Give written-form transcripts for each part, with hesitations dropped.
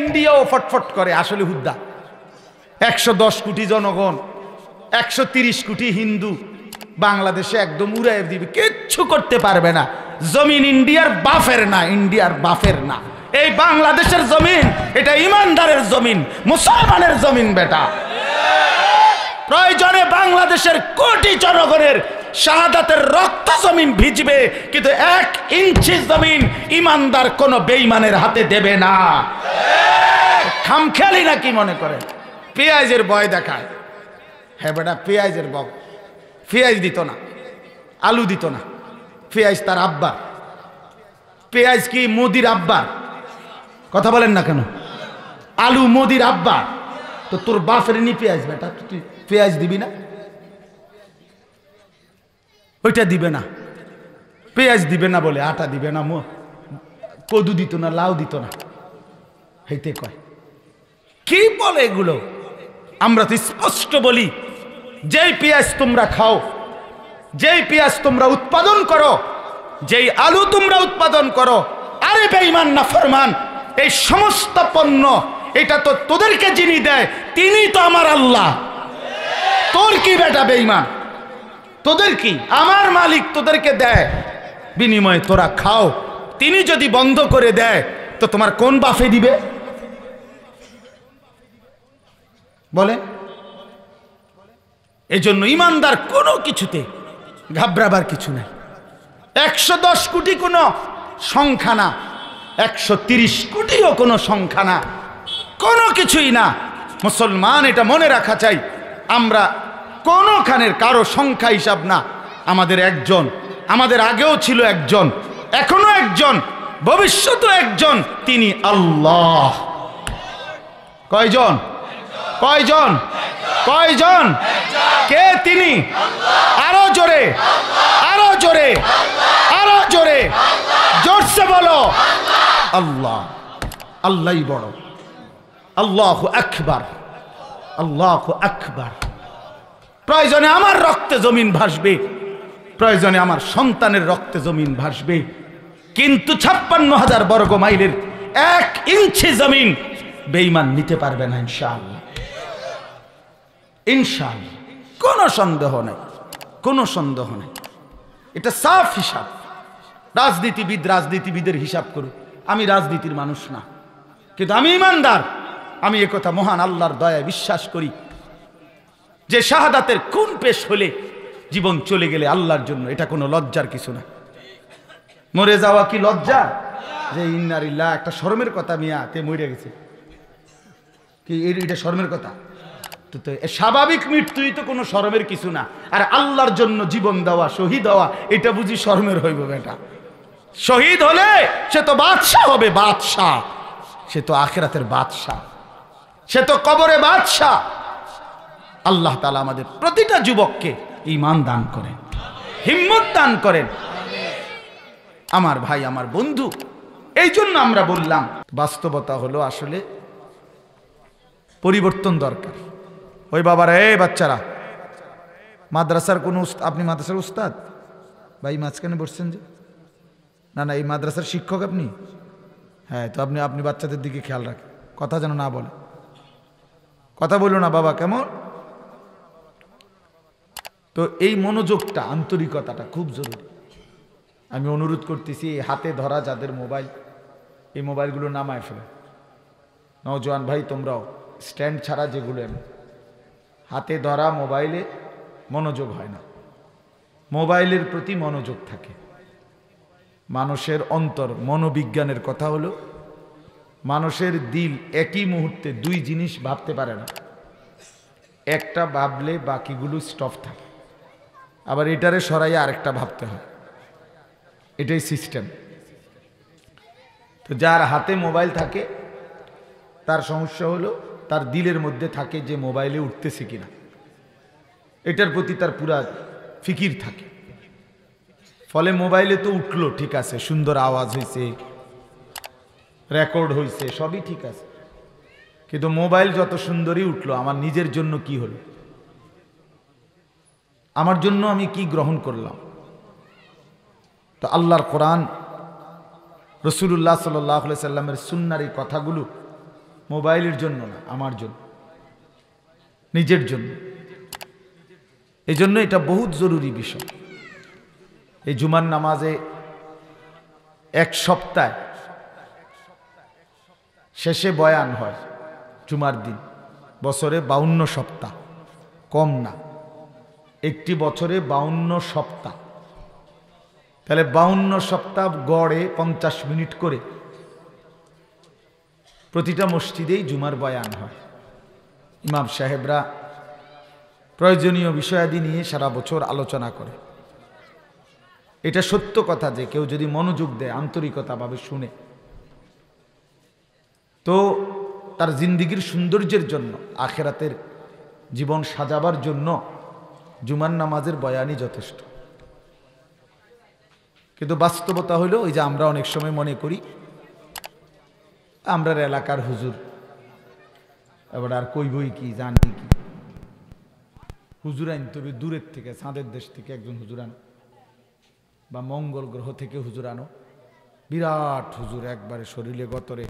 ইন্ডিয়াও ফটফট করে, আসলে হুদ্দা। 110 কোটি জনগণ, 130 কোটি হিন্দু বাংলাদেশে একদম উড়াই দিবে, কিচ্ছু করতে পারবে না। জমিন ইন্ডিয়ার বাফের না, ইন্ডিয়ার বাফের না। এই বাংলাদেশের জমিন, এটা ইমানদারের জমিন, মুসলমানের জমিন বেটা। প্রয়োজনে বাংলাদেশের কোটি জনগণের শাহাদাতের রক্ত জমিন ভিজবে, কিন্তু 1 ইঞ্চি জমিন ইমানদার কোন বেঈমানের হাতে দেবে না। খামখেয়ালি না কি মনে করে? পেঁয়াজের ভয় দেখায়। হ্যাঁ বেটা, পেঁয়াজের বক, পেঁয়াজ দিত না, আলু দিত না। পেঁয়াজ তার আব্বা। পেঁয়াজ কি মোদির আব্বা? কথা বলেন না কেন? আলু মোদির আব্বা, তো তোর বাপের নি পেঁয়াজ বেটা, তুই পেঁয়াজ দিবি না? ওইটা দিবে না, পেঁয়াজ দিবে না বলে আটা দিবে না, কদু দিত না, লাউ দিত না, হইতে কয় কি বলে এগুলো? আমরা তো স্পষ্ট বলি, যেই পেঁয়াজ তোমরা খাও, যেই পেঁয়াজ তোমরা উৎপাদন করো, যেই আলু তোমরা উৎপাদন করো, আরে বেঈমান নাফরমান, এই সমস্ত পণ্য এটা তো তোদেরকে যিনি দেয় তিনি তো আমার আল্লাহ। তোর কি বেটা বেঈমান? তোদের কি? আমার মালিক তোদেরকে দেয়, বিনিময়ে তোরা খাও। তিনি যদি বন্ধ করে দেয় তো তোমার কোন বাফে দিবে বলে? এজন্য ইমানদার কোনো কিছুতে ঘাবড়াবার কিছু নাই। 110 কোটি কোনো সংখ্যা না, 130 কোটিও কোনো সংখ্যা না, কোনো কিছুই না। মুসলমান এটা মনে রাখা চাই, আমরা কোনোখানের কারো সংখ্যা হিসাব না। আমাদের একজন, আমাদের আগেও ছিল একজন, এখনো একজন, ভবিষ্যতেও একজন, তিনি আল্লাহ। কয়জন? কয়জন? কয়জন? কে তিনি? আরো জোরে, আরো জোরে, আরো জোরে, জোরসে বলো আল্লাহ। আল্লাহই বড়। আল্লাহু আকবার, আল্লাহু আকবার। প্রয়োজনে আমার রক্তে জমিন ভাসবে, প্রয়োজনে আমার সন্তানের রক্তে জমিন ভাসবে, কিন্তু 56,000 বর্গ মাইলের 1 ইঞ্চি জমিন বেঈমান নিতে পারবে না ইনশাআল্লাহ। ইনশাআল্লাহ, কোনো সন্দেহ নেই, কোনো সন্দেহ নেই। এটা সাফ হিসাব। রাজনীতিবিদ রাজনীতিবিদের হিসাব করুক, আমি রাজনীতির মানুষ না, কিন্তু আমি ইমানদার। আমি একথা মহান আল্লাহর দয়ায় বিশ্বাস করি যে শাহাদাতের খুন পেশ হলে, জীবন চলে গেলে আল্লাহর জন্য এটা কোনো লজ্জার কিছু না। মরে যাওয়া কি লজ্জা? যে ইন্নালিল্লাহ, একটা শরমের কথা, মিয়া তে মরে গেছে, কি এটা শরমের কথা? তো স্বাভাবিক মৃত্যুই তো কোনো শরমের কিছু না। আর আল্লাহর জন্য জীবন দেওয়া, শহীদ হওয়া, এটা বুঝি শরমের হইব বেটা? শহীদ হলে সে তো বাদশাহ হবে, বাদশাহ। সে তো আখিরাতের বাদশাহ, সে তো কবরে বাদশাহ। আল্লাহ তাআলা আমাদের প্রতিটা যুবককে ঈমান দান করেন, হিম্মত দান করেন। আমার ভাই, আমার বন্ধু, এই জন্য আমরা বললাম, বাস্তবতা হলো আসলে পরিবর্তন দরকার। ওই বাবারা, এই বাচ্চারা, মাদ্রাসার কোন আপনি মাদ্রাসার উস্তাদ? ভাই মাঝখানে বসছেন যে? না না, এই মাদ্রাসার শিক্ষক আপনি? হ্যাঁ, তো আপনি বাচ্চাদের দিকে খেয়াল রাখেন, কথা যেন না বলে। কথা বললো না বাবা, কেমন? তো এই মনোযোগটা, আন্তরিকতাটা খুব জরুরি। আমি অনুরোধ করতেছি, এই হাতে ধরা যাদের মোবাইল, এই মোবাইলগুলো নামায় ফেলে। নওজোয়ান ভাই, তোমরাও স্ট্যান্ড ছাড়া যেগুলো হাতে ধরা মোবাইলে মনোযোগ হয় না। মোবাইলের প্রতি মনোযোগ থাকে। মানুষের অন্তর, মনোবিজ্ঞানের কথা হলো, মানুষের দিল একই মুহূর্তে 2 জিনিস ভাবতে পারে না। একটা ভাবলে বাকিগুলো স্টপ থাকে, আবার এটারে সরাইয়া আরেকটা ভাবতে হয়। এটাই সিস্টেম। তো যার হাতে মোবাইল থাকে তার সমস্যা হলো, তার দিলের মধ্যে থাকে যে মোবাইলে উঠতেছে কিনা, এটার প্রতি তার পুরা ফিকির থাকে। ফলে মোবাইলে তো উঠলো, ঠিক আছে, সুন্দর আওয়াজ হয়েছে, রেকর্ড হয়েছে, সবই ঠিক আছে, কিন্তু মোবাইল যত সুন্দরই উঠলো, আমার নিজের জন্য কি হলো? আমার জন্য আমি কি গ্রহণ করলাম? তো আল্লাহর কোরআন, রাসূলুল্লাহ সাল্লাল্লাহু আলাইহি সাল্লামের সুন্নাহর এই কথাগুলো মোবাইলের জন্য না, আমার জন্য, নিজের জন্য। এই জন্য এটা বহুত জরুরি বিষয়। এই জুমার নামাজে এক সপ্তাহ শেষে বয়ান হয় জুমার দিন, বছরে 52 সপ্তাহ, কম না। একটি বছরে 52 সপ্তাহ, তাহলে 52 সপ্তাহ গড়ে 50 মিনিট করে প্রতিটা মসজিদেই জুমার বয়ান হয়। ইমাম সাহেবরা প্রয়োজনীয় বিষয়াদি নিয়ে সারা বছর আলোচনা করে। এটা সত্য কথা যে কেউ যদি মনোযোগ দেয়, আন্তরিকতাভাবে শুনে, তো তার জিন্দিগির সৌন্দর্যের জন্য, আখেরাতের জীবন সাজাবার জন্য জুমার নামাজের বয়ানই যথেষ্ট। কিন্তু বাস্তবতা হলো ওই যে আমরা অনেক সময় মনে করি আমরা এলাকার হুজুর, এবার আর কইবই কি, জানি কি, হুজুর আইন তবে দূরের থেকে, চাঁদের দেশ থেকে একজন হুজুর আনো, বা মঙ্গল গ্রহ থেকে হুজুর আনো, বিরাট হুজুর, একবারে শরীরে গতরে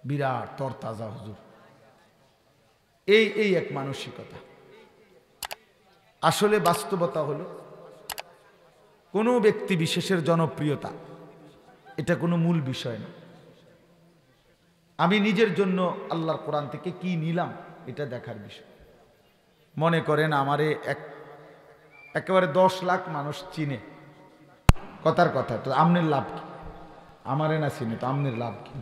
বিরাট তরতাজা হুজুর। এই এক মানসিকতা। আসলে বাস্তবতা হলো কোনো ব্যক্তি বিশেষের জনপ্রিয়তা এটা কোনো মূল বিষয় না। আমি নিজের জন্য আল্লাহর কোরআন থেকে কি নিলাম এটা দেখার বিষয়। মনে করেন আমারে একেবারে 10 লাখ মানুষ চিনে, কথার কথা, তো আমনের লাভ কি? আমারে না চিনে তো আমনের লাভ কি?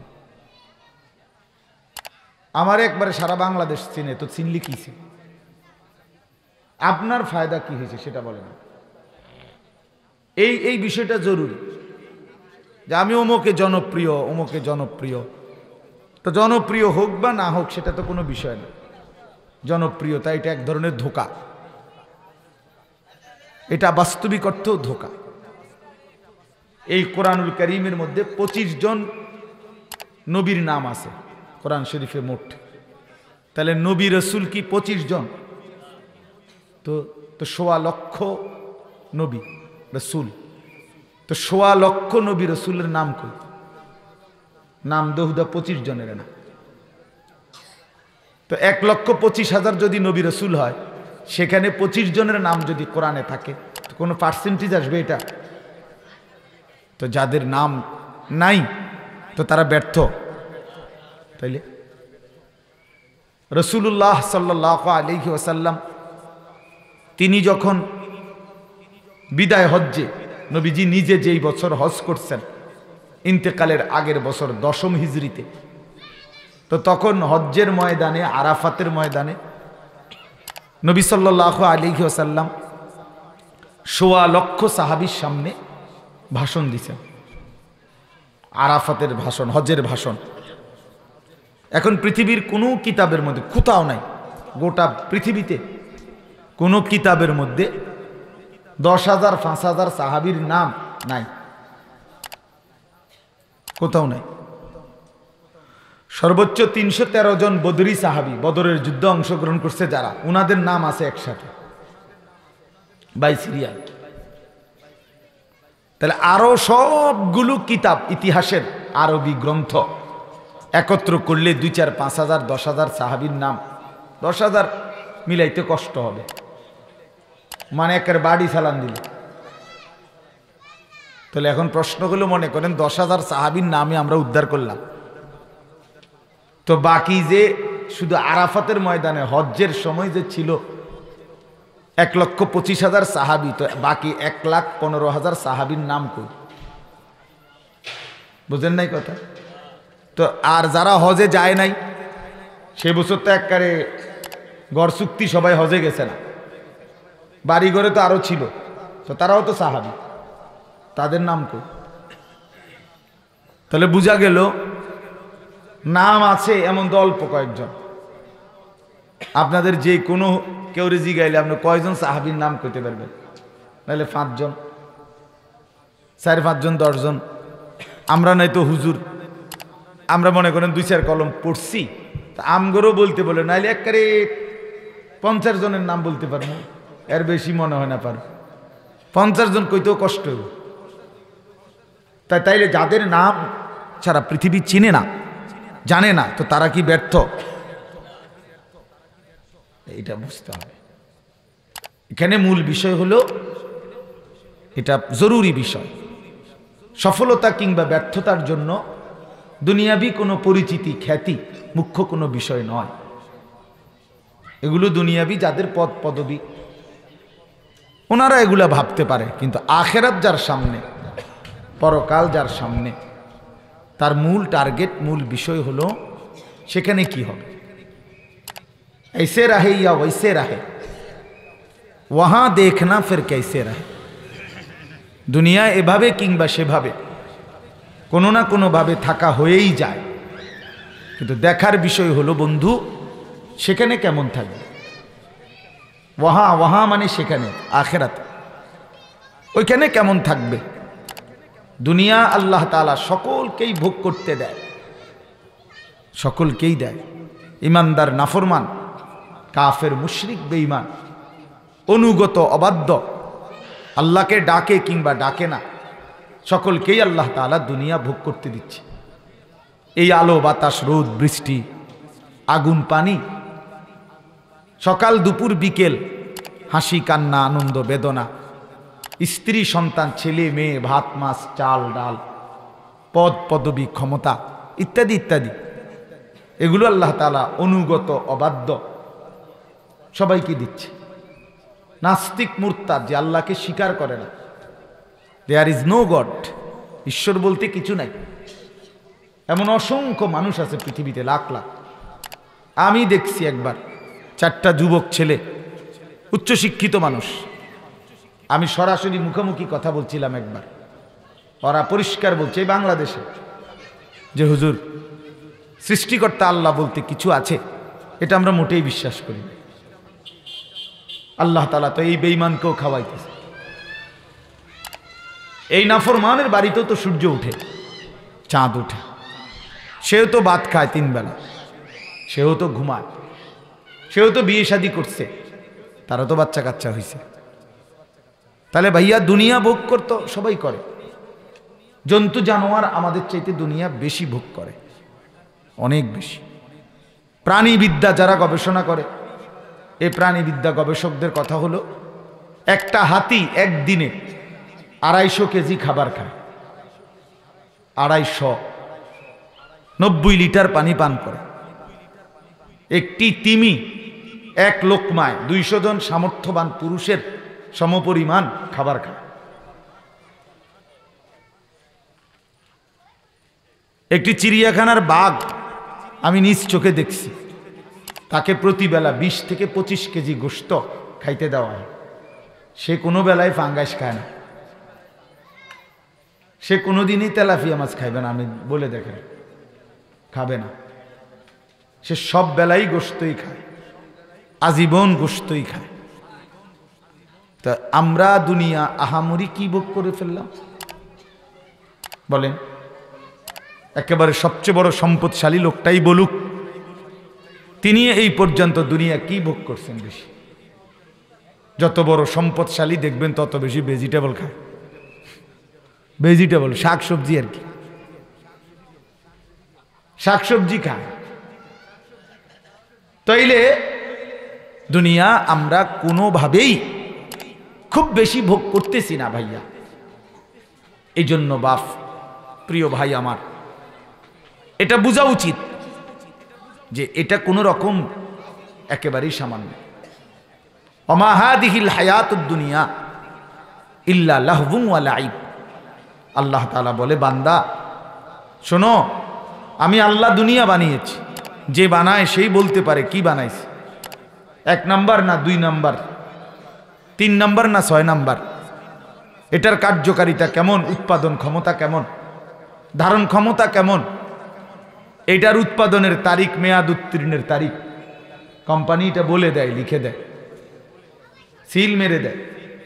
আমারে একবারে সারা বাংলাদেশ চিনে, তো চিনলি কি ছিল? আপনার ফায়দা কি হয়েছে সেটা বলেন। এই বিষয়টা জরুরি যে আমি অমুকে জনপ্রিয়, অমুকে জনপ্রিয়। তো জনপ্রিয় হোক বা না হোক সেটা তো কোনো বিষয় না। জনপ্রিয়তা এটা এক ধরনের ধোঁকা, এটা বাস্তবিক অর্থেও ধোঁকা। এই কোরআনুল কারীমের মধ্যে 25 জন নবীর নাম আছে কোরআন শরীফে মোট। তাহলে নবী রসুল কি 25 জন? তো 1.25 লক্ষ নবী রসুল, তো 1.25 লক্ষ নবী রসুলের নাম কই? নাম দহুদা 25 জনের না। তো 1,25,000 যদি নবী রসুল হয়, সেখানে 25 জনের নাম যদি কোরআনে থাকে, তো কোনো পার্সেন্টেজ আসবে এটা? তো যাদের নাম নাই তো তারা ব্যর্থ। তাইলে রাসূলুল্লাহ সাল্লাল্লাহু আলাইহি ওয়াসাল্লাম তিনি যখন বিদায় হজ্জে, নবীজি নিজে যেই বছর হজ করছেন, ইন্তেকালের আগের বছর 10ম হিজরিতে, তো তখন হজ্জের ময়দানে, আরাফাতের ময়দানে নবী সাল্লাল্লাহু আলাইহি ওয়াসাল্লাম 1.25 লক্ষ সাহাবীর সামনে ভাষণ দিয়েছেন। আরাফাতের ভাষণ, হজ্জের ভাষণ। এখন পৃথিবীর কোনো কিতাবের মধ্যে কোথাও নাই, গোটা পৃথিবীতে কোনো কিতাবের মধ্যে 10,000 5,000 সাহাবীর নাম নাই, কোথাও নাই। সর্বোচ্চ 313 জন বদরি সাহাবী, বদরের যুদ্ধে অংশগ্রহণ করছে যারা, উনাদের নাম আছে একসাথে বাই সিরিয়াল। তাহলে আরো সবগুলো কিতাব, ইতিহাসের আরবি গ্রন্থ একত্র করলে 2, 4, 5,000 10,000 সাহাবীর নাম, 10,000 মিলাইতে কষ্ট হবে, মানে একের বাড়ি চালান দিলে। তাহলে এখন প্রশ্নগুলো মনে করেন 10,000 সাহাবীর নামে আমরা উদ্ধার করলাম, তো বাকি যে শুধু আরাফাতের ময়দানে হজ্জের সময় যে ছিল 1,25,000 সাহাবী, তো বাকি 1,15,000 সাহাবীর নাম কই? বুঝেন নাই কথা? তো আর যারা হজে যায় নাই, সে বছর তো একবারে গড় চুক্তি, সবাই হজে গেছে না, বাড়ি ঘরে তো আরো ছিল, তো তারাও তো সাহাবী, তাদের নাম কই? তাহলে বোঝা গেল নাম আছে এমন তো অল্প কয়েকজন। আপনাদের যে কোনো কেউ জিগাইলে আপনি কয়জন সাহাবীর নাম কইতে পারবেন? নাহলে 5 জন, 4-5 জন, 10 জন। আমরা নাই তো হুজুর, আমরা মনে করেন 2-4 কলম পড়ছি, তা আমগরও বলতে বলে, নাইলে একবারে 50 জনের নাম বলতে পারবো, এর বেশি মনে হয় না পার। 50 জন কইতেও কষ্ট হবে। তাইলে যাদের নাম সারা পৃথিবী চিনে না, জানে না, তো তারা কি ব্যর্থ? এটা বুঝতে হবে। এখানে মূল বিষয় হলো, এটা জরুরি বিষয়, সফলতা কিংবা ব্যর্থতার জন্য দুনিয়াবি কোনো পরিচিতি খ্যাতি মুখ্য কোনো বিষয় নয়। এগুলো দুনিয়াবি যাদের পদ পদবী ওনারা এগুলা ভাবতে পারে, কিন্তু আখেরাত যার সামনে, পরকাল যার সামনে, তার মূল টার্গেট, মূল বিষয় হলো সেখানে কি হবে। ऐसे रहे या वैसे रहे, वहां देखना फिर कैसे रहे। দুনিয়া এভাবে কিংবা সেভাবে কোনো না কোনোভাবে থাকা হয়েই যায়, কিন্তু দেখার বিষয় হলো বন্ধু সেখানে কেমন থাকবে। ওয়াহা মানে সেখানে, আখেরাত, ওইখানে কেমন থাকবে। দুনিয়া আল্লাহ তাআলা সকলকেই ভোগ করতে দেয়, সকলকেই দেয়। ইমানদার নাফরমান, কাফের মুশরিক বেঈমান, অনুগত অবাধ্য, আল্লাহকে ডাকে কিংবা ডাকে না, সকলকেই আল্লাহ তাআলা দুনিয়া ভোগ করতে দিচ্ছে। এই আলো বাতাস, রোদ বৃষ্টি, আগুন পানি, সকাল দুপুর বিকেল, হাসি কান্না আনন্দ বেদনা, স্ত্রী সন্তান ছেলে মেয়ে, ভাত মাছ চাল ডাল, পদ পদবী ক্ষমতা ইত্যাদি ইত্যাদি, এগুলো আল্লাহ তাআলা অনুগত অবাধ্য সবাইকে দিচ্ছে। নাস্তিক মুরতাদ, যে আল্লাহকে স্বীকার করে না, দেয়ার ইজ নো গড, ঈশ্বর বলতে কিছু নাই, এমন অসংখ্য মানুষ আছে পৃথিবীতে, লাখ লাখ। আমি দেখছি একবার 4টা যুবক ছেলে, উচ্চশিক্ষিত মানুষ, আমি সরাসরি মুখোমুখি কথা বলছিলাম একবার, ওরা পরিষ্কার বলছে এই বাংলাদেশে যে হুজুর সৃষ্টিকর্তা আল্লাহ বলতে কিছু আছে, এটা আমরা মোটেই বিশ্বাস করি না। আল্লাহ তাআলা তো এই বেঈমানকেও খাওয়াইতেছে, এই নাফরমানের বাড়িতেও তো সূর্য উঠে, চাঁদ উঠে, সেও তো ভাত খায় 3 বেলা, সেও তো ঘুমায়, সেও তো বিয়ে শাদী করছে, তারা তো বাচ্চা কাচ্চা হয়েছে। তাহলে ভাইয়া দুনিয়া ভোগ করতো সবাই করে, জন্তু জানোয়ার আমাদের চাইতে দুনিয়া বেশি ভোগ করে, অনেক বেশি। প্রাণীবিদ্যা যারা গবেষণা করে, এই প্রাণীবিদ্যা গবেষকদের কথা হলো, একটা হাতি একদিনে 250 কেজি খাবার খায়, 250, 90 লিটার পানি পান করে। একটি তিমি এক লোকমায় 200 জন সামর্থ্যবান পুরুষের সমপরিমাণ খাবার খায়। একটি চিড়িয়াখানার বাঘ আমি নিজ চোখে দেখছি, তাকে প্রতিবেলা 20 থেকে 25 কেজি গোশত খাইতে দেওয়া হয়। সে কোনো বেলায় ফাঙ্গাস খায় না, সে কোনোদিনই তেলাপিয়া মাছ খাইবে না, আমি বলে দেখেন, খাবে না। সে সব বেলাই গোশতই খায়, আজীবন গোশতই খায়। তা আমরা দুনিয়া আহামরি কি ভোগ করে ফেললাম বলেন? একেবারে সবচেয়ে বড় সম্পদশালী লোকটাই বলুক, তিনি এই পর্যন্ত দুনিয়া কি ভোগ করছেন বেশি? যত বড় সম্পদশালী দেখবেন তত বেশি ভেজিটেবল খায়, ভেজিটেবল শাকসবজি, আর কি শাকসবজি খায়। তাইলে দুনিয়া আমরা কোনোভাবেই খুব বেশি ভোগ করতেছি না ভাইয়া। এই জন্য বাপ, প্রিয় ভাই আমার, এটা বোঝা উচিত যে এটা কোনো রকম একেবারেই সামান্য। ওমা হাদিহিল হায়াতুদ দুনিয়া ইল্লা লাহবুন ওয়া লাইব। আল্লাহ তাআলা বলে, বান্দা শোনো, আমি আল্লাহ দুনিয়া বানিয়েছি, যে বানায় সেই বলতে পারে কি বানাইছে, 1 নাম্বার না 2 নাম্বার, 3 নাম্বার না 6 নাম্বার, এটার কার্যকারিতা কেমন, উৎপাদন ক্ষমতা কেমন, ধারণ ক্ষমতা কেমন, এটার উৎপাদনের তারিখ, মেয়াদ উত্তীর্ণের তারিখ কোম্পানি এটা বলে দেয়, লিখে দেয়, সিল মেরে দেয়,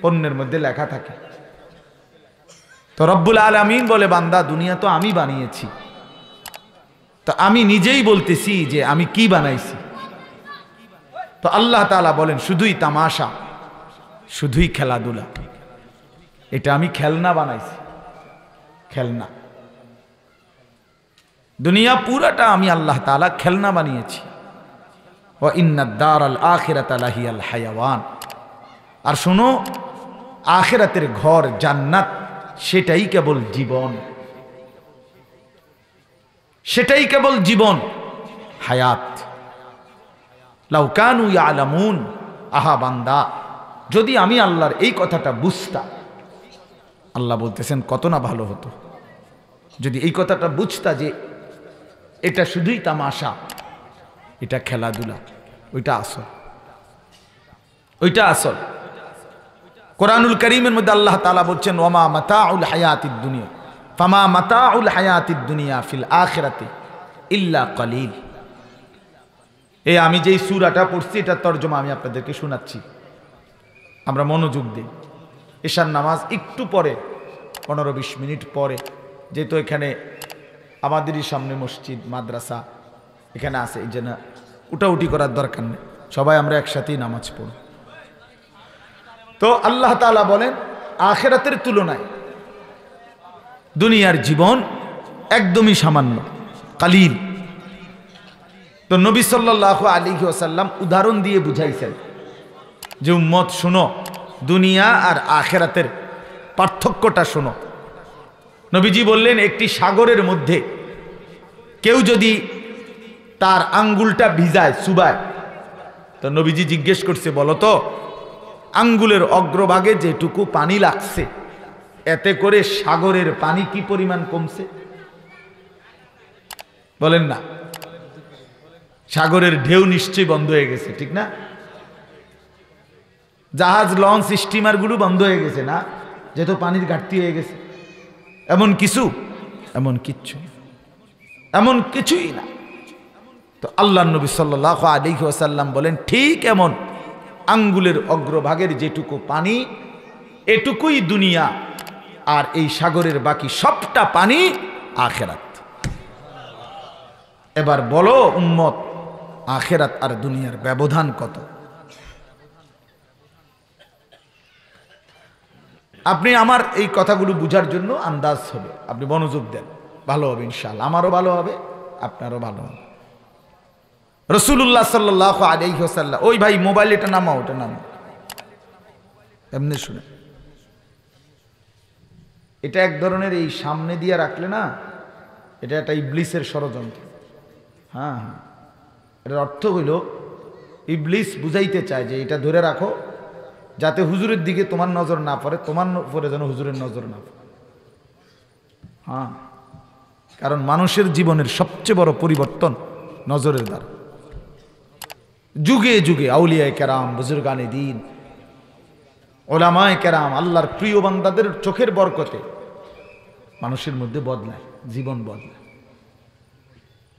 পণ্যের মধ্যে লেখা থাকে। তো রব্বুল আলামিন বলে, বান্দা দুনিয়া তো আমি বানিয়েছি, তো আমি নিজেই বলতেছি যে আমি কি বানাইছি। তো আল্লাহ তাআলা বলেন, শুধুই তামাশা, শুধুই খেলাধুলা, এটা আমি খেলনা বানাইছি, খেলনা। দুনিয়া পুরাটা আমি আল্লাহ তাআলা খেলনা বানিয়েছি। ওয়া ইন্নাদ দারাল আখিরাতা লাহিয়াল হায়াওয়ান। আর শোনো, আখিরাতের ঘর জান্নাত সেটাই কেবল জীবন, সেটাই কেবল জীবন, হায়াত। লাউ কানু ইয়ালামুন, আহা বান্দা, যদি আমি আল্লাহর এই কথাটা বুঝতাম। আল্লাহ বলতেছেন কত না ভালো হতো যদি এই কথাটা বুঝতা যে এটা শুধুই তামাশা, এটা খেলাধুলা, ওইটা আসল, ওইটা আসল। কোরআনুল কারীমের মধ্যে আল্লাহ তাআলা বলছেন ওয়ামা মাতাউল হায়াতিদ দুনিয়া ফামা মাতাউল হায়াতিদ দুনিয়া ফিল আখিরাতি ইল্লা কলিল। এই আমি যেই সূরাটা পড়ছি এটা তরজমা আমি আপনাদেরকে শোনাচ্ছি, আমরা মনোযোগ দিই। এশার নামাজ একটু পরে, 15-20 মিনিট পরে, যেহেতু এখানে আমাদেরই সামনে মসজিদ মাদ্রাসা এখানে আছে, এই জন্য উঠাউঠি করার দরকার নেই, সবাই আমরা একসাথেই নামাজ পড়ব। তো আল্লাহ তাআলা বলেন আখিরাতের তুলনায় দুনিয়ার জীবন একদমই সামান্য, কালিল। তো নবী সাল্লাল্লাহু আলাইহি ওয়াসাল্লাম উদাহরণ দিয়ে বুঝাইছেন যে উম্মত শোনো, দুনিয়া আর আখিরাতের পার্থক্যটা শোনো। নবীজি বললেন একটি সাগরের মধ্যে কেউ যদি তার আঙ্গুলটা ভিজায়, চুবায়, তো নবীজি জিজ্ঞেস করছে বলো তো আঙ্গুলের অগ্রভাগে যেটুকু পানি লাগছে এতে করে সাগরের পানি কি পরিমাণ কমছে? বলেন না, সাগরের ঢেউ নিশ্চয়ই বন্ধ হয়ে গেছে, ঠিক না? জাহাজ, লঞ্চ, স্টিমার গুলো বন্ধ হয়ে গেছে না, যেহেতু পানির ঘাটতি হয়ে গেছে। এমন কিছু, এমন কিচ্ছু, এমন কিছুই না। তো আল্লাহ নবী সাল্লাল্লাহু আলাইহি ওয়াসাল্লাম বলেন ঠিক এমন আঙ্গুলের অগ্রভাগের যেটুকু পানি এটুকুই দুনিয়া, আর এই সাগরের বাকি সবটা পানি আখিরাত। এবার বলো উম্মত, আখিরাত আর দুনিয়ার ব্যবধান কত? আপনি আমার এই কথাগুলো বুঝার জন্য আন্দাজ হবে, আপনি মনোযোগ দেন, ভালো হবে ইনশাআল্লাহ, আমারও ভালো হবে, আপনারও ভালো হবে। রাসূলুল্লাহ সাল্লাল্লাহু আলাইহি ওয়াসাল্লাম, ওই ভাই মোবাইল এটা নামাও, ওটা নামাও, এমনি শুনে। এটা এক ধরনের এই সামনে দিয়ে রাখলে না, এটা একটা ইবলিসের ষড়যন্ত্র। হ্যাঁ হ্যাঁ, এটার অর্থ হইল ইবলিস বুঝাইতে চায় যে এটা ধরে রাখো যাতে হুজুরের দিকে তোমার নজর না পড়ে, তোমার উপরে যেন হুজুরের নজর না পড়ে। হ্যাঁ, কারণ মানুষের জীবনের সবচেয়ে বড় পরিবর্তন নজরের দ্বারা। যুগে যুগে আউলিয়ায়ে কেরাম, বুজুর্গানে দ্বীন, ওলামায়ে কেরাম, আল্লাহর প্রিয় বান্দাদের চোখের বরকতে মানুষের মধ্যে বদলায়, জীবন বদলায়,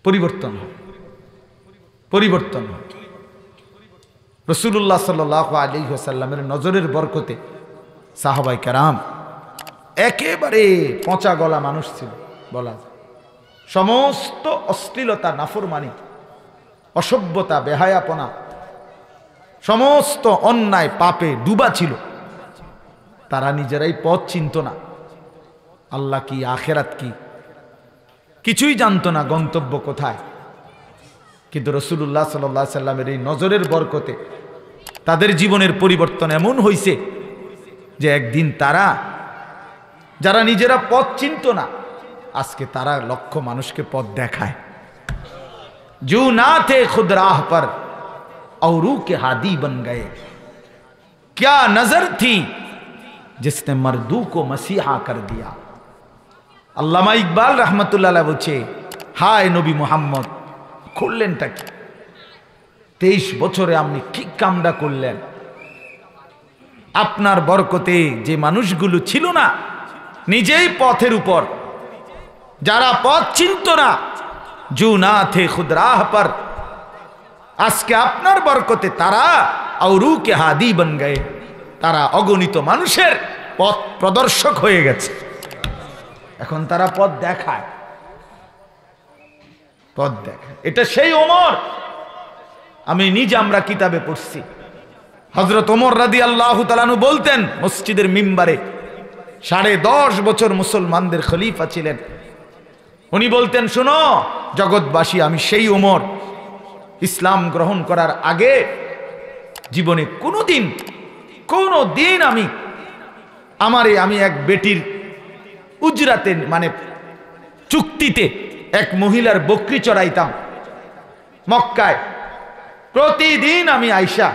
পরিবর্তন হয়, পরিবর্তন হয়। রাসূলুল্লাহ সাল্লাল্লাহু আলাইহি ওয়াসাল্লামের নজরের বরকতে সাহাবায়ে কেরাম একেবারে পচা গলা মানুষ ছিল বলা যায়। সমস্ত অশ্লীলতা, নাফরমানি, অসভ্যতা, বেহায়াপনা, সমস্ত অন্যায় পাপে ডুবা ছিল। তারা নিজেরাই পথ চিনত না, আল্লাহ কি আখিরাত কি কিছুই জানতো না, গন্তব্য কোথায়। কিন্তু রাসূলুল্লাহ সাল্লাল্লাহু আলাইহি সাল্লামের এই নজরের বরকতে তাদের জীবনের পরিবর্তন এমন হয়েছে যে একদিন তারা, যারা নিজেরা পথ চিনত না, আজকে তারা লক্ষ মানুষকে পথ দেখায়। जो ना थे खुद राह पर औरू के हादी बन गए, क्या नजर थी जिसने मर्दू को मसीहा कर दिया। আল্লামা ইকবাল রহমতুল্লাহ আলাইহি বলছে, হায় নবী মুহাম্মদ, করলেনটা কি? 23 বছরে আপনি কি কামটা করলেন? আপনার বরকতে যে মানুষগুলো ছিল না, নিজেই পথের উপর, যারা পথ চিনত না, जो ना थे खुद राह पर, আজকে আপনার বরকতে তারা औरू के हादी बन गए, তারা অগণিত মানুষের পথ প্রদর্শক হয়ে গেছে। এখন তারা পথ দেখায়, পথ দেখায়। এটা সেই ওমর, আমি নিজে, আমরা কিতাবে পড়ছি, হযরত ওমর রাদিয়াল্লাহু তাআলা আনহু বলতেন মসজিদের মিম্বারে, 10.5 বছর মুসলমানদের খলিফা ছিলেন, উনি বলতেন, শোনো জগৎবাসী, আমি সেই ওমর, ইসলাম গ্রহণ করার আগে জীবনে কোনোদিন আমি এক বেটির উজরাতে মানে চুক্তিতে এক মহিলার বকরি চড়াইতাম মক্কায়। প্রতিদিন আমি আইসা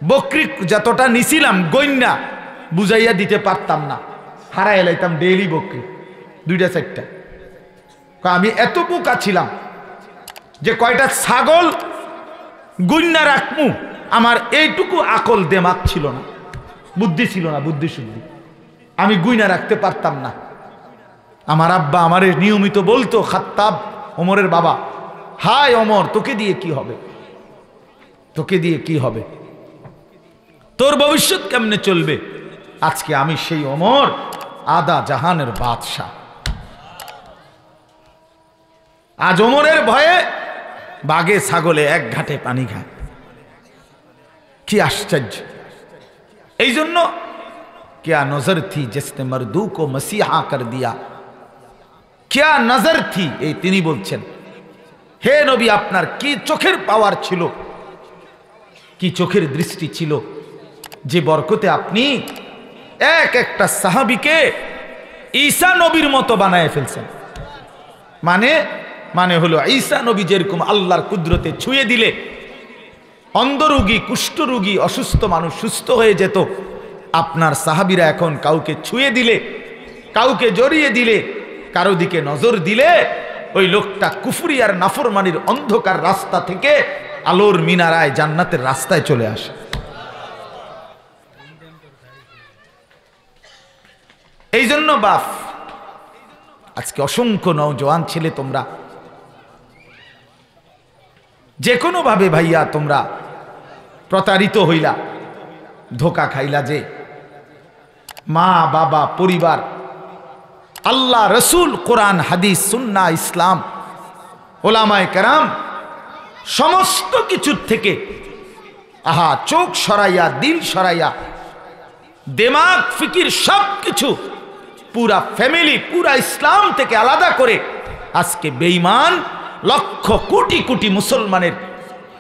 বকরি যতটা নিছিলাম গইন্না বুঝাইয়া দিতে পারতাম না, হারাই লাইতাম ডেইলি বকরি 2-4টা। আমি এত বোকা ছিলাম যে কয়টা ছাগল গুইন্না রাখমু আমার এইটুকু আকল দেমাগ ছিল না, বুদ্ধি ছিল না, বুদ্ধি শুদ্ধি আমি গুইনা রাখতে পারতাম না। আমার আব্বা আমারে নিয়মিত বলতো, খাত্তাব ওমরের বাবা, হায় ওমর, তোকে দিয়ে কি হবে, তোকে দিয়ে কি হবে, তোর ভবিষ্যৎ কেমনে চলবে। আজকে আমি সেই ওমর, আদা জাহানের বাদশাহ। আজ ওমরের ভয়ে বাগে ছাগলে এক ঘাটে পানি খায়। কি আশ্চর্য! এই জন্য क्या नजर थी जिसने मर्दू को मसीहा कर दिया, क्या नजर थी, এই তিনি বলছেন, হে নবী আপনার কি চোখের পাওয়ার ছিল, কি চোখের দৃষ্টি ছিল, যে বরকতে আপনি একটা সাহাবীকে ঈসা নবীর মতো বানায় ফেলছেন। মানে হলো ঈসা নবী যেরকম আল্লাহর কুদরতে ছুঁয়ে দিলে অন্ধ রোগী, কুষ্ঠ রোগী, অসুস্থ মানুষ সুস্থ হয়ে যেত, আপনার সাহাবীরা এখন কাউকে ছুঁয়ে দিলে, কাউকে জড়িয়ে দিলে, কারো দিকে নজর দিলে ওই লোকটা কুফরি আর নাফরমানির অন্ধকার রাস্তা থেকে আলোর মিনারায় জান্নাতের রাস্তায় চলে আসে। এই জন্য বাপ, আজকে অসংখ্য নওজোয়ান ছেলে তোমরা যে কোনো ভাবে ভাইয়া তোমরা প্রতারিত হইলা, ধোকা খাইলা, যে মা বাবা, পরিবার, আল্লাহ, রসুল, কোরআন, হাদিস, সুন্নাহ, ইসলাম, ওলামায়ে কেরাম সমস্ত কিছুর থেকে চোখ সরাইয়া, দিল সরাইয়া, দিমাগ, ফিকির সব কিছু পুরা ফ্যামিলি, পুরা ইসলাম থেকে আলাদা করে আজকে বেঈমান লক্ষ কোটি কোটি মুসলমানের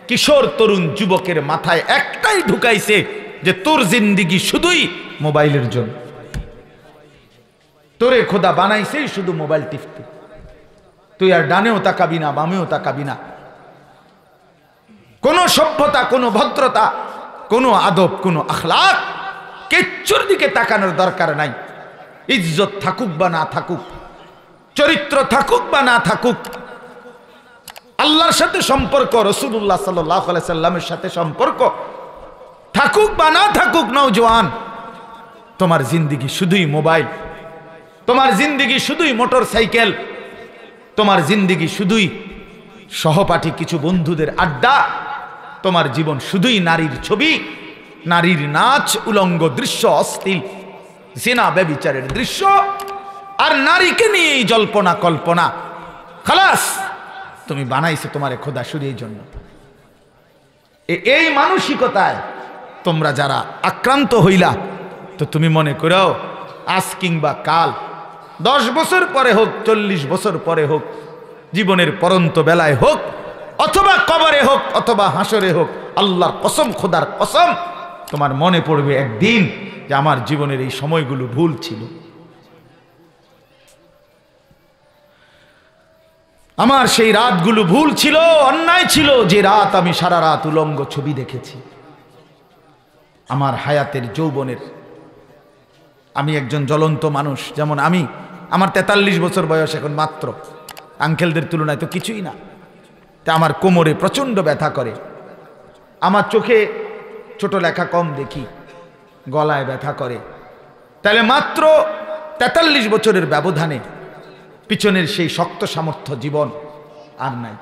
কিশোর তরুণ যুবকের মাথায় একটাই ঢুকাইছে যে তোর জিন্দিগি শুধুই মোবাইলের জন্য, তোরে খোদা বানাইছেই শুধু মোবাইল টিপতে, তুই আর ডানেও তাকাবি না, বামেও তাকাবি না, কোনো সভ্যতা, কোনো ভদ্রতা, কোনো আদব, কোনো আখলাক কিচ্ছুর দিকে তাকানোর দরকার নাই। ইজ্জত থাকুক বা না থাকুক, চরিত্র থাকুক বা না থাকুক, আল্লাহর সাথে সম্পর্ক, রাসূলুল্লাহ সাল্লাল্লাহু আলাইহি সাল্লামের সাথে সম্পর্ক থাকুক বা না থাকুক, নওজোয়ান, তোমার জিন্দিগি শুধুই মোবাইল, তোমার জিন্দিগি শুধুই মোটর সাইকেল, তোমার জিন্দিগি শুধুই সহপাঠী কিছু বন্ধুদের আড্ডা, তোমার জীবন শুধুই নারীর ছবি, নারীর নাচ, উলঙ্গ দৃশ্য, অশ্লীল জিনা ব্যভিচারের দৃশ্য, আর নারীকে নিয়েই জল্পনা কল্পনা। খালাস, তুমি বানাইছো তোমারে খোদা শুধু এই জন্য। এই মানসিকতায় তোমরা যারা আক্রান্ত হইলা, তো তুমি মনে করো আজ কিংবা কাল, 10 বছর পরে হোক, 40 বছর পরে হোক, জীবনের পরন্ত বেলায় হোক, অথবা কবরে হোক, অথবা হাসরে হোক, আল্লাহর কসম, খোদার কসম, তোমার মনে পড়বে একদিন যে আমার জীবনের এই সময়গুলো ভুল ছিল, আমার সেই রাতগুলো ভুল ছিল, অন্যায় ছিল, যে রাত আমি সারা রাত উলঙ্গ ছবি দেখেছি। আমার হায়াতের যৌবনের, আমি একজন জ্বলন্ত মানুষ, যেমন আমার 43 বছর বয়স এখন মাত্র, আঙ্কেলদের তুলনায় তো কিছুই না। তা আমার কোমরে প্রচণ্ড ব্যথা করে, আমার চোখে ছোট লেখা কম দেখি, গলায় ব্যথা করে, তাহলে মাত্র 43 বছরের ব্যবধানে পিছনের সেই শক্ত সামর্থ্য জীবন আর নাই।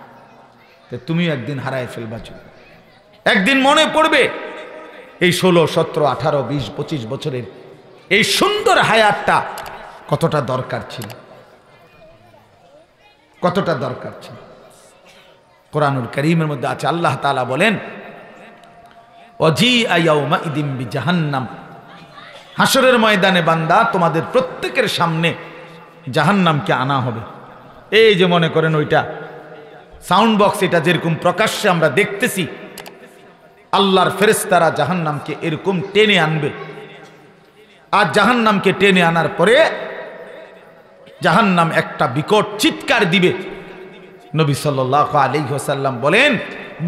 তুমিও একদিন হারায় ফেলবা, একদিন মনে পড়বে এই 16, 17, 18, 20, 25 বছরের এই সুন্দর হায়াতটা কতটা দরকার ছিল, কতটা দরকার ছিল। কোরআনুল কারীমের মধ্যে আছে, আল্লাহ তাআলা বলেন, ওয়াজিআ ইয়াউমাইদিন বিজাহান্নাম, হাসরের ময়দানে বান্দা তোমাদের প্রত্যেকের সামনে জাহান্নামকে আনা হবে। এই যে মনে করেন ওইটা সাউন্ড বক্স, এটা যেরকম প্রকাশ্যে আমরা দেখতেছি, আল্লাহর ফেরেশতারা জাহান্নামকে এরকম টেনে আনবে। আর জাহান্নামকে টেনে আনার পরে জাহান্নাম একটা বিকট চিৎকার দিবে। নবী সাল্লাল্লাহু আলাইহি ওয়াসাল্লাম বলেন,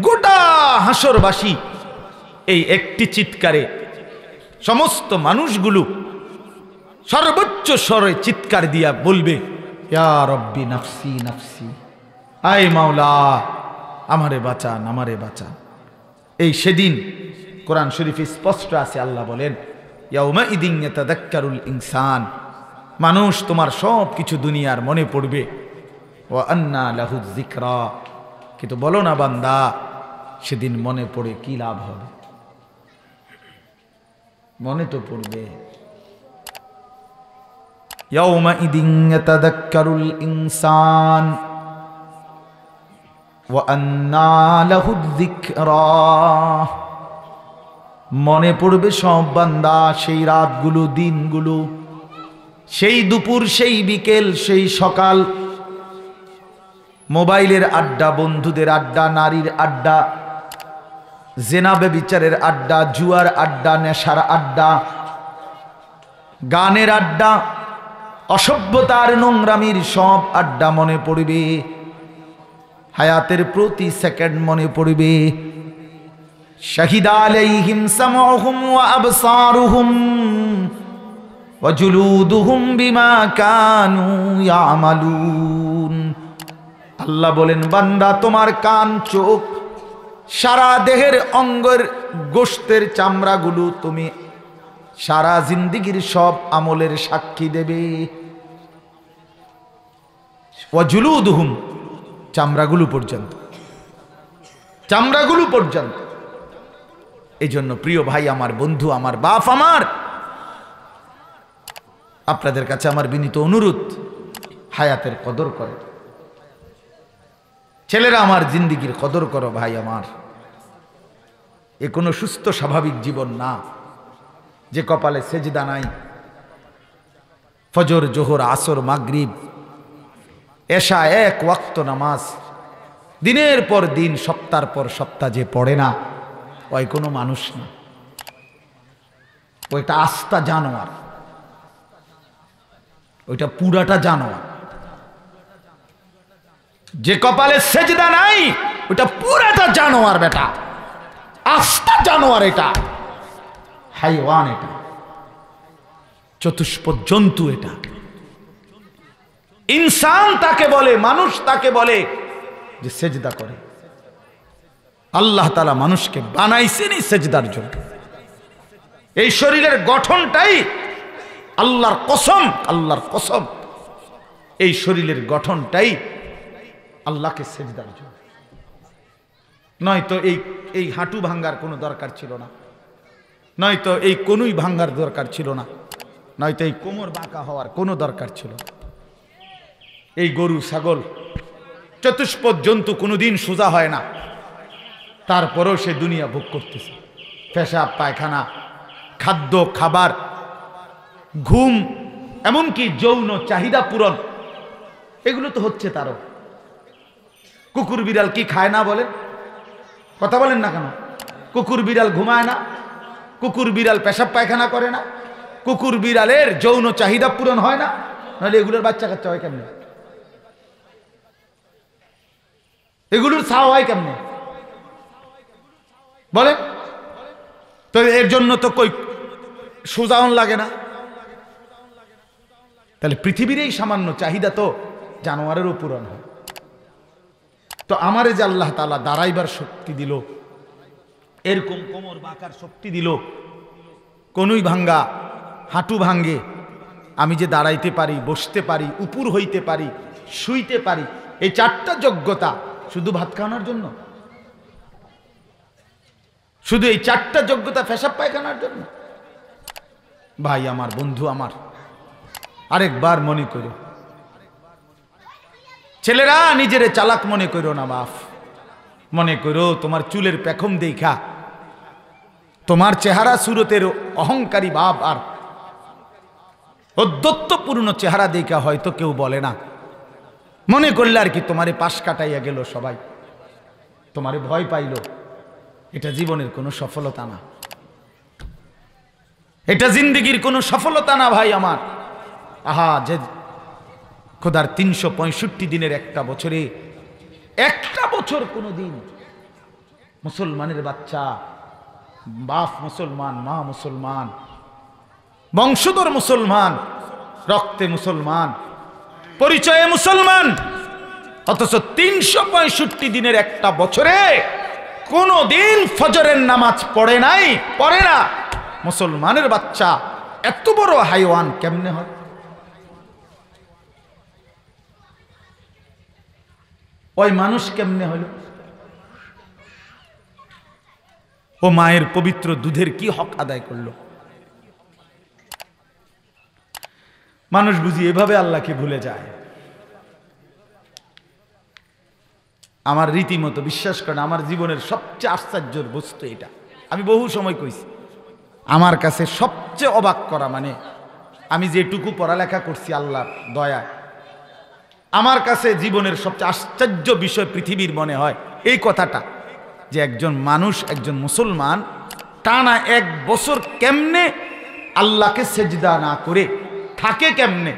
গোটা হাসরবাসী এই একটি চিৎকারে, সমস্ত মানুষগুলো সর্বোচ্চ স্বরে চিৎকার দিয়া বলবে, ইয়া রব্বি নাফসি নাফসি, আয় মাওলা আমারে বাঁচান, আমারে বাঁচান। এই সেদিন কোরআন শরীফে স্পষ্ট আছে, আল্লাহ বলেন, ইয়াউমা ইদিন ইয়াতাযাক্কারুল ইনসান, মানুষ তোমার সব কিছু দুনিয়ার মনে পড়বে। ওয়া আন্না লাহু যিকরা, কিন্তু বলো না বান্দা, সেদিন মনে পড়ে কি লাভ হবে? মনে তো পড়বে। ইয়াউমা ইদিন ইয়াতাযাক্কারুল ইনসান ওয়া আন্না লাহু যিকরা, মনে পড়বে সব বান্দা সেই রাতগুলো, দিনগুলো, সেই দুপুর, সেই বিকেল, সেই সকাল, মোবাইলের আড্ডা, বন্ধুদের আড্ডা, নারীর আড্ডা, জেনা ব্যভিচারের আড্ডা, জুয়ার আড্ডা, নেশার আড্ডা, গানের আড্ডা, অসভ্যতার নোংরামির সব আড্ডা মনে পড়বে। হায়াতের প্রতি সেকেন্ড মনে পড়বে। শাহিদা আলাইহিম সামউহুম ওয়া আবসারুহুম ওয়া জুলুদুহুম বিমা কানু ইয়ামালুন। আল্লাহ বলেন, বান্দা তোমার কান, চোখ, সারা দেহের অঙ্গের গোশতের চামড়াগুলো তুমি সারা জিন্দেগীর সব আমলের সাক্ষী দেবে। ওয়া জুলুদুহুম, চামড়াগুলো পর্যন্ত, চামড়াগুলো পর্যন্ত। এই জন্য প্রিয় ভাই আমার, বন্ধু আমার, বাপ আমার, আপনাদের কাছে আমার বিনীত অনুরোধ, হায়াতের কদর করে। ছেলেরা আমার, জিন্দিগির কদর করো ভাই আমার। এ কোনো সুস্থ স্বাভাবিক জীবন না যে কপালে সেজদা নাই। ফজর, জোহর, আসর, মাগরিব, এশা, এক ওয়াক্ত নামাজ দিনের পর দিন, সপ্তাহ পর সপ্তাহ যে পড়ে না, ওই কোনো মানুষ না, ওইটা আস্তা জানোয়ার, ওইটা পুরাটা জানোয়ার। যে কপালে সেজদা নাই ওইটা পুরাটা জানোয়ার বেটা, আস্তা জানোয়ার, এটা হাইওয়ান, এটা চতুষ্পদ জন্তু, এটা ইনসান তাকে বলে, মানুষ তাকে বলে যে সেজদা করে। আল্লাহ তাআলা মানুষকে বানাইছেনই সেজদার জন্য। এই শরীরের গঠনটাই আল্লাহর কসম, আল্লাহর কসম, এই শরীরের গঠনটাই আল্লাহকে সেজদার জন্য। নয়তো এই হাঁটু ভাঙ্গার কোনো দরকার ছিল না, নয়তো এই কোনুই ভাঙ্গার দরকার ছিল না, নয়তো এই কোমর বাঁকা হওয়ার কোনো দরকার ছিল না। এই গরু, ছাগল, চতুষ্পদ জন্তু কোনোদিন সোজা হয় না, তারপরেও সে দুনিয়া ভোগ করতেছে। পেশাব, পায়খানা, খাদ্য, খাবার, ঘুম, এমনকি যৌন চাহিদা পূরণ, এগুলো তো হচ্ছে তারও। কুকুর বিড়াল কি খায় না বলেন? কথা বলেন না কেন? কুকুর বিড়াল ঘুমায় না? কুকুর বিড়াল পেশাব পায়খানা করে না? কুকুর বিড়ালের যৌন চাহিদা পূরণ হয় না? নাহলে এগুলোর বাচ্চা কাচ্চা হয় কেমনে? এগুলোর ছাও হয় কেমনে বলেন? তো এর জন্য তো কই সোজাওন লাগে না। তাহলে পৃথিবীর এই সামান্য চাহিদা তো জানোয়ারেরও পূরণ হয়। তো আমারে যে আল্লাহ তাআলা দাঁড়াইবার শক্তি দিল, এরকম কোমর বাঁকার শক্তি দিল, কোনুই ভাঙ্গা, হাঁটু ভাঙ্গে, আমি যে দাঁড়াইতে পারি, বসতে পারি, উপর হইতে পারি, শুইতে পারি, এই চারটা যোগ্যতা শুধু ভাত খাওয়ানোর জন্য? শুধু এই চারটা যোগ্যতা পেশাব পায়খানার জন্য? ভাই আমার, বন্ধু আমার, আরেকবার মনে করো, ছেলেরা নিজেরে চালাক মনে করো না বাপ। মনে করো তোমার চুলের পেখম দেখা, তোমার চেহারা সুরতের অহংকারী বাপ আর অদ্যত্বপূর্ণ চেহারা দেখা হয়তো কেউ বলে না মনে করলে আর কি তোমারে পাশ কাটাইয়া গেল সবাই, তোমারে ভয় পাইল, এটা জীবনের কোনো সফলতা না, এটা জিন্দেগির কোনো সফলতা না ভাই আমার। আহা, যে খোদার 365 দিনের একটা বছরে একটা বছর কোনো দিন মুসলমানের বাচ্চা, বাপ মুসলমান, মা মুসলমান, বংশধর মুসলমান, রক্তে মুসলমান, পরিচয়ে মুসলমান, অথচ 365 দিনের একটা বছরে কোনো দিন ফজরের নামাজ পড়ে নাই, পড়ে না। মুসলমানের বাচ্চা এত বড় হাইওয়ান কেমনে হয়? ওই মানুষ কেমনে হলো? ও মায়ের পবিত্র দুধের কি হক আদায় করলো? মানুষ বুঝি এভাবে আল্লাহকে ভুলে যায়। আমার রীতিমতো বিশ্বাস করেন, আমার জীবনের সবচেয়ে আশ্চর্যের বস্তু এটা। আমি বহু সময় কইছি, আমার কাছে সবচেয়ে অবাক করা মানে আমি যেটুকু পড়ালেখা করছি আল্লাহর দয়া, আমার কাছে জীবনের সবচেয়ে আশ্চর্য বিষয় পৃথিবীর মনে হয় এই কথাটা, যে একজন মানুষ, একজন মুসলমান টানা 1 বছর কেমনে আল্লাহকে সেজদা না করে থাকে, কেমনে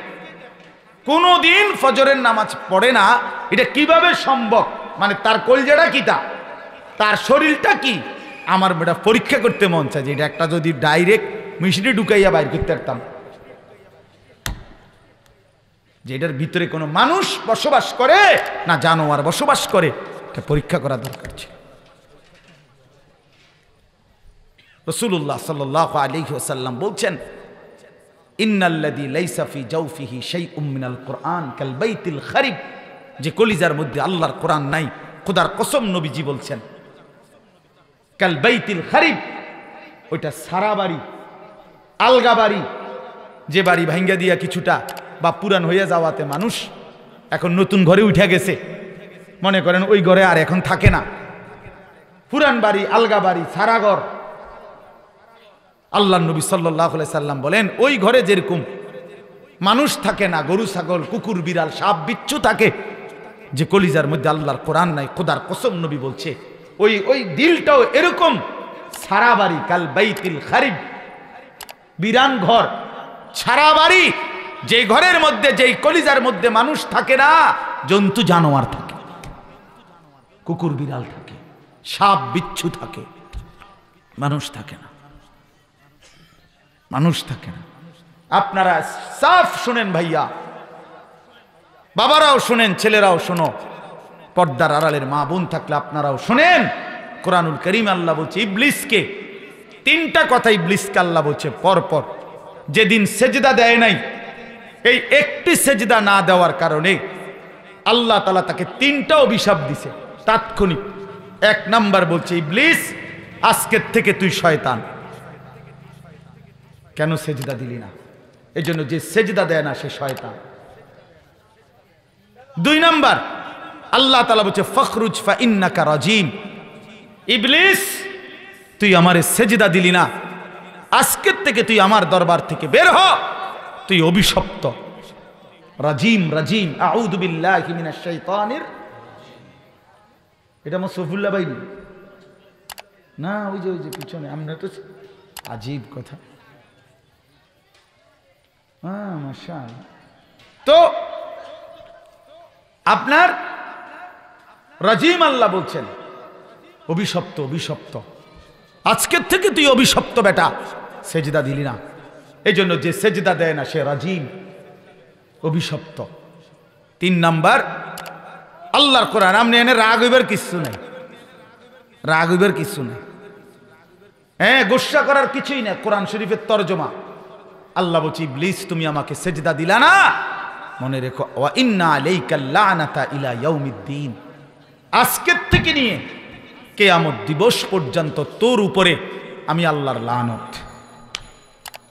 কোনোদিন ফজরের নামাজ পড়ে না, এটা কিভাবে সম্ভব? মানে তার কলজাটা কি, তার শরীরটা কি? আমার বেটা পরীক্ষা করতে মন চায় যে এটা একটা যদি ডাইরেক্ট মিশরি ঢুকাইয়া বাইর করতে পারতাম, যে এটার ভিতরে কোনো মানুষ বসবাস করে না জানোয়ার বসবাস করে, এটা পরীক্ষা করা দরকার ছিল। রাসূলুল্লাহ সাল্লাল্লাহু আলাইহি ওয়াসাল্লাম বলছেন, ইন্নাল্লাযী লাইসা ফি জাওফিহি শাইউম মিনাল কুরআন কাল বাইতিল খারিব, যে কলিজার মধ্যে আল্লাহর কোরআন নাই, খোদার কসম নবীজি বলছেন, কাল বাইতিল খারিব, ওইটা সারা বাড়ি, আলগা বাড়ি, যে বাড়ি ভাঙ্গা দিয়া কিছুটা বা পুরান হইয়া যাওয়াতে মানুষ এখন নতুন ঘরে উঠে গেছে, মনে করেন ওই ঘরে আর এখন থাকে না, পুরান বাড়ি, আলগা বাড়ি, সারা ঘর। আল্লাহ নবী সাল্লাল্লাহু আলাইহি সাল্লাম বলেন, ওই ঘরে যেরকম মানুষ থাকে না, গরু ছাগল কুকুর বিড়াল সাপ বিচ্ছু থাকে, যে কলিজার মধ্যে আল্লাহর কোরআন নাই, খোদার কসম নবী বলছে ওই দিলটাও এরকম সারা বাড়ি, কাল বাইতিল খারিব, বিরান ঘর, সারা বাড়ি, যে ঘরের মধ্যে, যেই কলিজার মধ্যে মানুষ থাকে না, জন্তু জানোয়ার থাকে, কুকুর বিড়াল থাকে, সাপ বিচ্ছু থাকে, মানুষ থাকে না, মানুষ থাকে না। আপনারা সাফ শুনেন ভাইয়া, বাবারাও শুনেন, ছেলেরাও শোনো, পর্দার আড়ালের মা বোন থাকলে আপনারাও শুনেন। কোরআনুল কারীম আল্লাহ বলছে ইবলিসকে 3টা কথা, ইবলিসকে আল্লাহ বলছে পরপর, যেদিন সেজদা দেয় নাই, এই একটি সেজদা না দেওয়ার কারণে আল্লাহ তাআলা তাকে 3টা অভিশাপ দিছে তাৎক্ষণিক। 1 নাম্বার বলছে, ইবলিস আজকের থেকে তুই শয়তান, কেন সেজদা দিলি না? এই জন্য যে সেজদা দেয় না সে শয়তান। 2 নাম্বার আল্লাহ তাআলা বলছে ফখরুজ ফা ইন্নাকা রাজিম, ইবলিস তুই আমারে সেজদা দিলি না, আজকের থেকে তুই আমার দরবার থেকে বের হ, তুই অভিশপ্ত। রাজিম, রাজিম, আউযু বিল্লাহি মিনাশ শাইতানির, এটা মুসফুল্লাহ ভাই না, ওই যে পিছনে, আমরা তো আজীব কথা। হ্যাঁ মাশাআল্লাহ। তো আপনার রাজিম আল্লাহ বলছেন অভিশপ্ত, অভিশপ্ত, আজকের থেকে তুই অভিশপ্ত বেটা, সেজদা দিলি না। এই জন্য যে সেজদা দেয় না সে রাজিম, অভিশপ্ত। 3 নাম্বার আল্লাহর কোরআন, আমনে এনে রাগ হইবার কিছু নাই, রাগ হইবার কিছু নাই, হ্যাঁ গোসা করার কিছুই না। কোরআন শরীফের তরজমা, আল্লাহ বলছে ইবলিস তুমি আমাকে সেজদা দিলা না, মনে রেখো ওয়া ইন্না আলাইকাল লানাতা ইলা ইয়াউমিদ্দিন, আজকের থেকে নিয়ে কিয়ামত দিবস পর্যন্ত তোর উপরে আমি আল্লাহর লানত।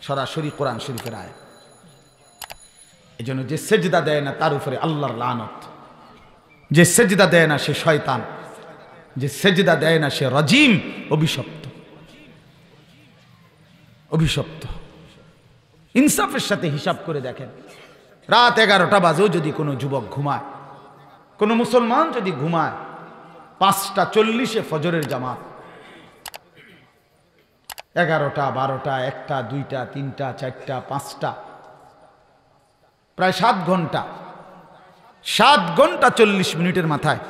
সরাসরি কোরআন শরীফের আয়াত। এজন্য যে সেজদা দেয় না তার উপরে আল্লাহর লানত, যে সেজদা দেয় না সে শয়তান, যে সেজদা দেয় না সে রাজিম, অভিশপ্ত, অভিশপ্ত। ইনসাফের সাথে হিসাব করে দেখেন, রাত 11টা বাজেও যদি কোনো যুবক ঘুমায়, কোনো মুসলমান যদি ঘুমায় 5:40 ফজরের জামাত, 11টা 12টা 1টা 2টা 3টা 4টা 5টা, প্রায় 7 ঘন্টা, 7 ঘন্টা 40 মিনিটের মাথায়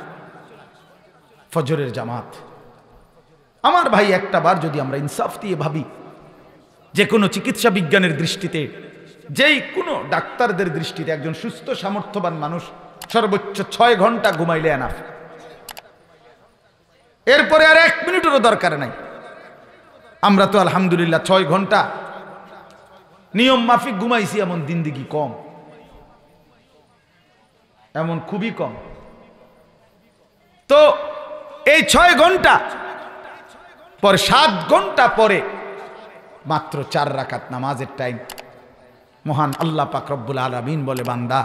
ফজরের জামাত। আমার ভাই, একটা বার যদি আমরা ইনসাফ দিয়ে ভাবি, যে কোনো চিকিৎসা বিজ্ঞানের দৃষ্টিতে, যেই কোনো ডাক্তারদের দৃষ্টিতে একজন সুস্থ সামর্থ্যবান মানুষ সর্বোচ্চ 6 ঘন্টা ঘুমাইলে এনাফ। এরপরে আর 1 মিনিটেরও দরকার নাই। আমরা তো আলহামদুলিল্লাহ 6 ঘন্টা নিয়ম মাফিক ঘুমাইছি, এমন জিন্দেগি কম, এমন খুবই কম। তো এই 6 ঘন্টা পর 7 ঘন্টা পরে মাত্র 4 রাকাত নামাজের টাইম। মহান আল্লাহ পাক রব্বুল আলামিন বলে, বান্দা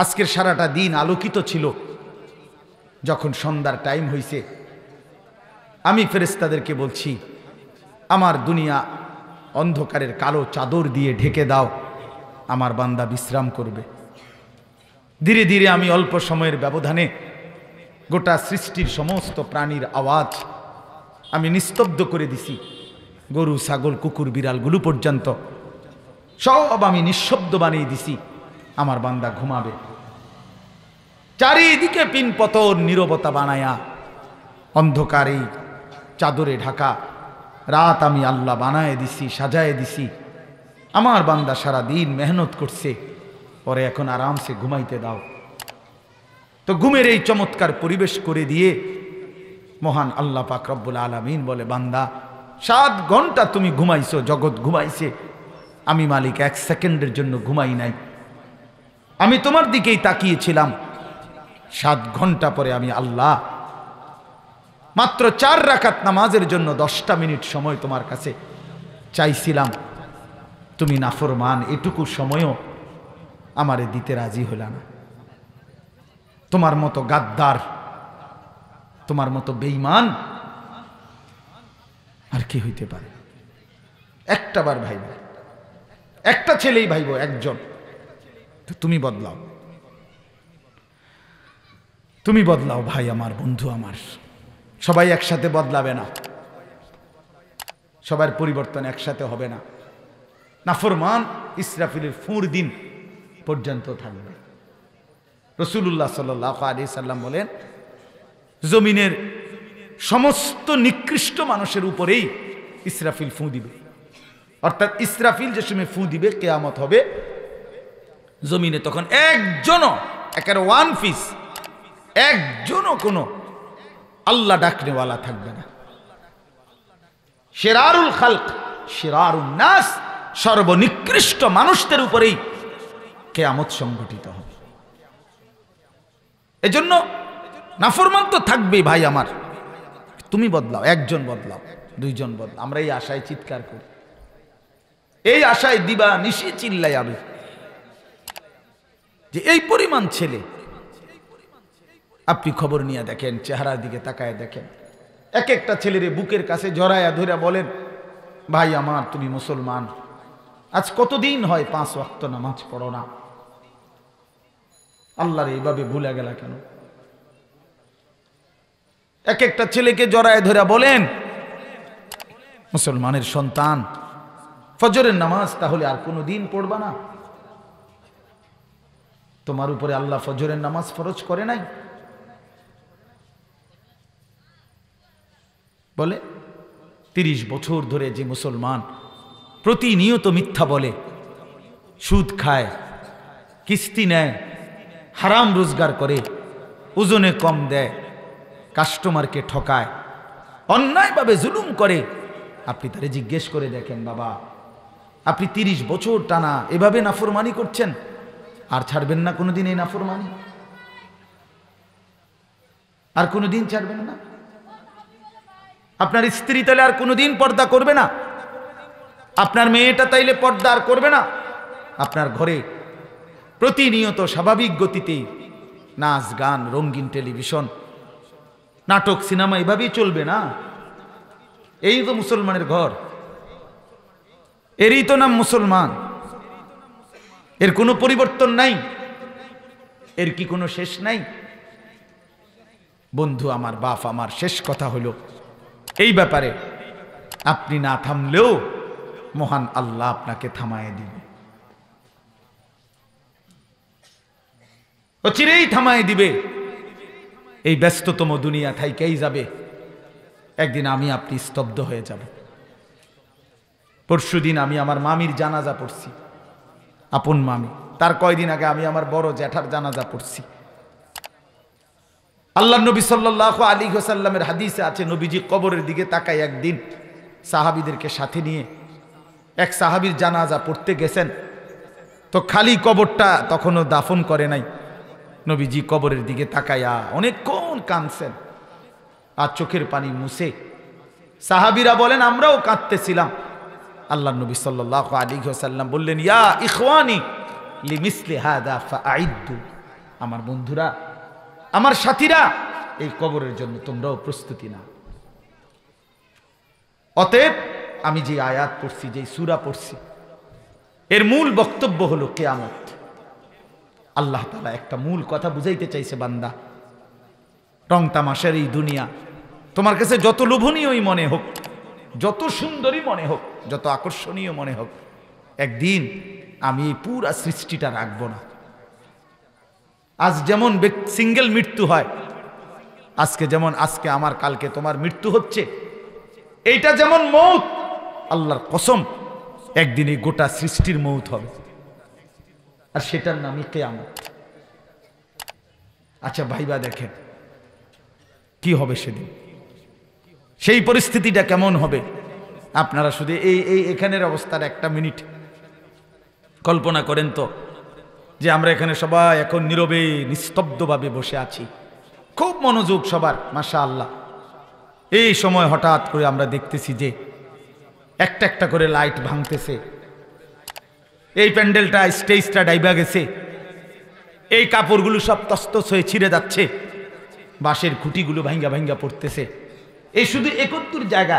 আজকের সারাটা দিন আলোকিত ছিল, যখন সন্ধ্যার টাইম হইছে আমি ফেরেশতাদেরকে বলছি, আমার দুনিয়া অন্ধকারের কালো চাদর দিয়ে ঢেকে দাও, আমার বান্দা বিশ্রাম করবে। ধীরে ধীরে আমি অল্প সময়ের ব্যবধানে গোটা সৃষ্টির সমস্ত প্রাণীর আওয়াজ আমি নিস্তব্ধ করে দিছি। গরু, ছাগল, কুকুর, বিড়ালগুলো পর্যন্ত সব আমি নিঃশব্দ বানিয়ে দিছি, আমার বান্দা ঘুমাবে। চারিদিকে পিন পতন নীরবতা বানায়া অন্ধকারে চাদরে ঢাকা রাত আমি আল্লাহ বানায় দিছি, সাজায় দিছি। আমার বান্দা সারা দিন মেহনত করছে, পরে এখন আরামসে ঘুমাইতে দাও। তো ঘুমের এই চমৎকার পরিবেশ করে দিয়ে মহান আল্লাহ পাক রব্বুল আলামিন বলে, বান্দা 7 ঘন্টা তুমি ঘুমাইছো, জগৎ ঘুমাইছে, আমি মালিক 1 সেকেন্ডের জন্য ঘুমাই নাই। আমি তোমার দিকেই তাকিয়েছিলাম। 7 ঘন্টা পরে আমি আল্লাহ মাত্র 4 রাকাত নামাজের জন্য 10টা মিনিট সময় তোমার কাছে চাইছিলাম, তুমি নাফরমান, এটুকু সময়ও আমারে দিতে রাজি হইলা না। তোমার মতো গাদ্দার, তোমার মতো বেঈমান আর কি হইতে পারে? একটা বার ভাইব, একটা ছেলেই ভাইব, একজন। তো তুমি বদলাও, তুমি বদলাও ভাই আমার, বন্ধু আমার। সবাই একসাথে বদলাবে না, সবার পরিবর্তন একসাথে হবে না। নাফরমান ইসরাফিলের ফুঁর দিন পর্যন্ত থাকবে। রাসূলুল্লাহ সাল্লাল্লাহু আলাইহি সাল্লাম বলেন, জমিনের সমস্ত নিকৃষ্ট মানুষের উপরেই ইসরাফিল ফুঁ দিবে। অর্থাৎ ইসরাফিল যে সময় ফুঁ দিবে, কিয়ামত হবে, জমিনে তখন একজনও, একেবারে 1 পিস, একজনও কোনো আল্লাহ ডাকনেওয়ালা থাকবে না। শিরারুল খালক, শিরারুন নাস, সর্বনিকৃষ্ট মানুষদের উপরেই কিয়ামত সংঘটিত হবে। এজন্য নাফরমান তো থাকবেই ভাই আমার, তুমি বদলাও, একজন বদলাও, 2 জন বদলাও। আমরা এই আশায় চিৎকার করি, এই আশায় দিবা নিশি চিল্লাই আমি, যে এই পরিমাণ ছেলে। আপনি খবর নিয়ে দেখেন, চেহারার দিকে তাকায় দেখেন, এক একটা ছেলের বুকের কাছে জড়ায়া ধরে বলেন, ভাই আমার তুমি মুসলমান, আজ কতদিন হয় 5 ওয়াক্ত নামাজ পড়ো না, আল্লাহর এইভাবে ভুলে গেলা কেন? এক একটা ছেলেকে জড়ায় ধরে বলেন, মুসলমানের সন্তান, ফজরের নামাজ তাহলে আর কোনো দিন পড়বা না? তোমার উপরে আল্লাহ ফজরের নামাজ ফরজ করে নাই? বলে 30 বছর ধরে যে মুসলমান প্রতিনিয়ত মিথ্যা বলে, সুদ খায়, কিস্তি নেয়, হারাম রোজগার করে, ওজনে কম দেয়, কাস্টমারকে ঠকায়, অন্যায়ভাবে জুলুম করে, আপনি তারে জিজ্ঞেস করে দেখেন, বাবা আপনি 30 বছর টানা এভাবে নাফরমানি করছেন, আর ছাড়বেন না কোনোদিন এই নাফরমানি? আর কোনোদিন ছাড়বেন না? আপনার স্ত্রী তাইলে আর কোনোদিন পর্দা করবে না? আপনার মেয়েটা তাইলে পর্দা আর করবে না? আপনার ঘরে প্রতিনিয়ত স্বাভাবিক গতিতে নাচ গান, রঙিন টেলিভিশন, নাটক, সিনেমা এভাবেই চলবে না? এই তো মুসলমানের ঘর, এরই তো নাম মুসলমান। এর কোনো পরিবর্তন নাই, এর কি কোনো শেষ নাই? বন্ধু আমার, বাপ আমার, শেষ কথা হলো এই ব্যাপারে আপনি না থামলেও মহান আল্লাহ আপনাকে থামায় দিবে, ও চিরেই থামায় দিবে। এই ব্যস্ততম দুনিয়া থাইকেই যাবে, একদিন আমি আপনি স্তব্ধ হয়ে যাব। পরশুদিন আমি আমার মামির জানাজা পড়ছি, আপন মামি। তার কয়দিন আগে আমি আমার বড় জ্যাঠার জানাজা পড়ছি। আল্লাহ নবী সাল্লাল্লাহু আলাইহি ওয়াসাল্লামের হাদিসে আছে, নবীজি কবরের দিকে তাকায় একদিন সাহাবীদেরকে সাথে নিয়ে এক সাহাবীর জানাজা পড়তে গেছেন। তো খালি কবরটা তখনও দাফন করে নাই। নবীজি কবরের দিকে তাকায়া অনেকক্ষণ কাঁদছেন আর চোখের পানি মুছে। সাহাবীরা বলেন আমরাও কাঁদতেছিলাম। আল্লাহ নবী সাল্লাল্লাহু আলাইহি ওয়াসাল্লাম বললেন, ইয়া ইখওয়ানি লিমিসলি হাদা ফাআইদ্দু, আমার বন্ধুরা, আমার সাথীরা, এই কবরের জন্য তোমরাও প্রস্তুতি নাও। অতএব আমি যে আয়াত পড়ছি, যে সূরা পড়ছি, এর মূল বক্তব্য হলো কিয়ামত। আল্লাহ তাআলা একটা মূল কথা বুঝাইতে চাইছে, বান্দা, রং তামাশার এই দুনিয়া তোমার কাছে যত লোভনীয়ই মনে হোক, যত সুন্দরী মনে হোক, যত আকর্ষণীয় মনে হোক, একদিন আমি এই পুরা সৃষ্টিটা রাখবো না। আজ যেমন সিঙ্গেল মৃত্যু হয়, আজকে আমার, কালকে তোমার মৃত্যু হচ্ছে, এইটা যেমন মৌত, আল্লাহর কসম একদিন এই গোটা সৃষ্টির মৌত হবে, আর সেটার নামই কিয়ামত। আচ্ছা ভাইবা দেখেন কি হবে সেদিন, সেই পরিস্থিতিটা কেমন হবে। আপনারা শুধু এখানের অবস্থার একটা মিনিট কল্পনা করেন তো, যে আমরা এখানে সবাই এখন নীরবে নিস্তব্ধভাবে বসে আছি, খুব মনোযোগ সবার, মাশাআল্লাহ। এই সময় হঠাৎ করে আমরা দেখতেছি যে একটা একটা করে লাইট ভাঙতেছে, এই প্যান্ডেলটা, স্টেজটা ডাইবা গেছে, এই কাপড়গুলো সব তস্তস হয়ে ছিঁড়ে যাচ্ছে, বাঁশের খুঁটিগুলো ভাঙ্গা ভাঙ্গা পড়তেছে। এই শুধু ৭১ জায়গা।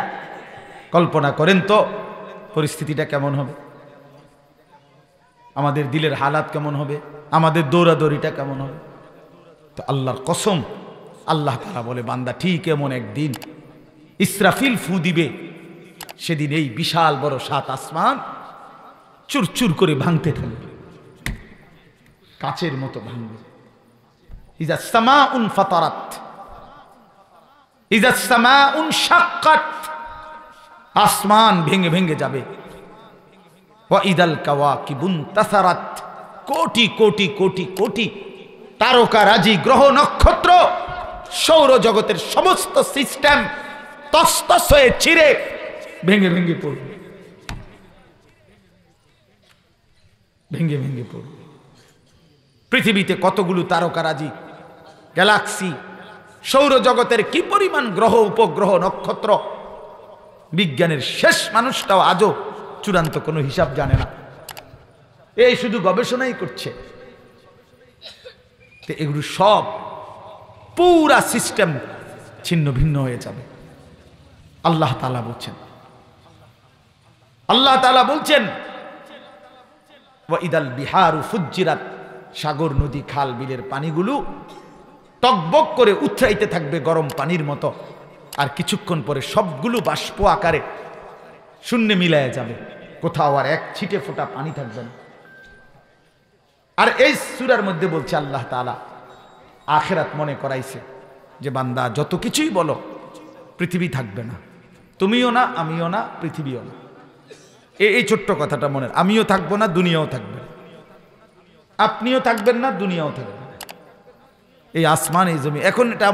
কল্পনা করেন তো পরিস্থিতিটা কেমন হবে, আমাদের দিলের হালাত কেমন হবে, আমাদের দৌড়াদৌড়িটা কেমন হবে। তো আল্লাহর কসম, আল্লাহ তাআলা বলে, বান্দা, ঠিক এমন একদিন ইসরাফিল ফু দিবে, সেদিন এই বিশাল বড় ৭ আসমান চুরচুর করে ভাঙতে থাকবে, কাচের মতো ভাঙবে। ইজা সামাউন ফাতারাত, ইজা সামাউন শাক্কাত, আসমান ভেঙে ভেঙে যাবে। ওয়া ইদাল কাওয়াকিবুন তাসারাত, কোটি কোটি কোটি কোটি তারকারাজি, গ্রহ নক্ষত্র, সৌরজগতের সমস্ত সিস্টেম তসতস হয়ে ছিঁড়ে ভেঙে ভেঙে পড়বে, ভেঙে ভেঙে পড়বে। পৃথিবীতে কতগুলো তারকারাজি, গ্যালাক্সি, সৌরজগতের কি পরিমাণ গ্রহ, উপগ্রহ, নক্ষত্র, বিজ্ঞানের শেষ মানুষটাও আজও চূড়ান্ত কোনো হিসাব জানে না, এই শুধু গবেষণাই করছে। তো এগুলো সব পুরা সিস্টেম ছিন্ন ভিন্ন হয়ে যাবে। আল্লাহ তাআলা বলছেন, আল্লাহ তাআলা বলছেন, ওয়া ইদাল বিহারু ফুজ্জিরাত, সাগর, নদী, খাল, বিলের পানিগুলো টকবক করে উথরাইতে থাকবে গরম পানির মতো, আর কিছুক্ষণ পরে সবগুলো বাষ্প আকারে শূন্যে মিলায় যাবে, কোথাও আর এক ছিটে ফোঁটা পানি থাকবে না। আর এই সূরার মধ্যে বলছে আল্লাহ তাআলা, আখিরাত মনে করাইছে যে বান্দা, যত কিছুই বলো, পৃথিবী থাকবে না, তুমিও না, আমিও না, পৃথিবীও না। এই ছোট্ট কথাটা মনে, আমিও থাকবো না, দুনিয়াও থাকবে না, আপনিও থাকবেন না, দুনিয়াও থাকবে না। এই আসমান, এই জমি, এখন এটা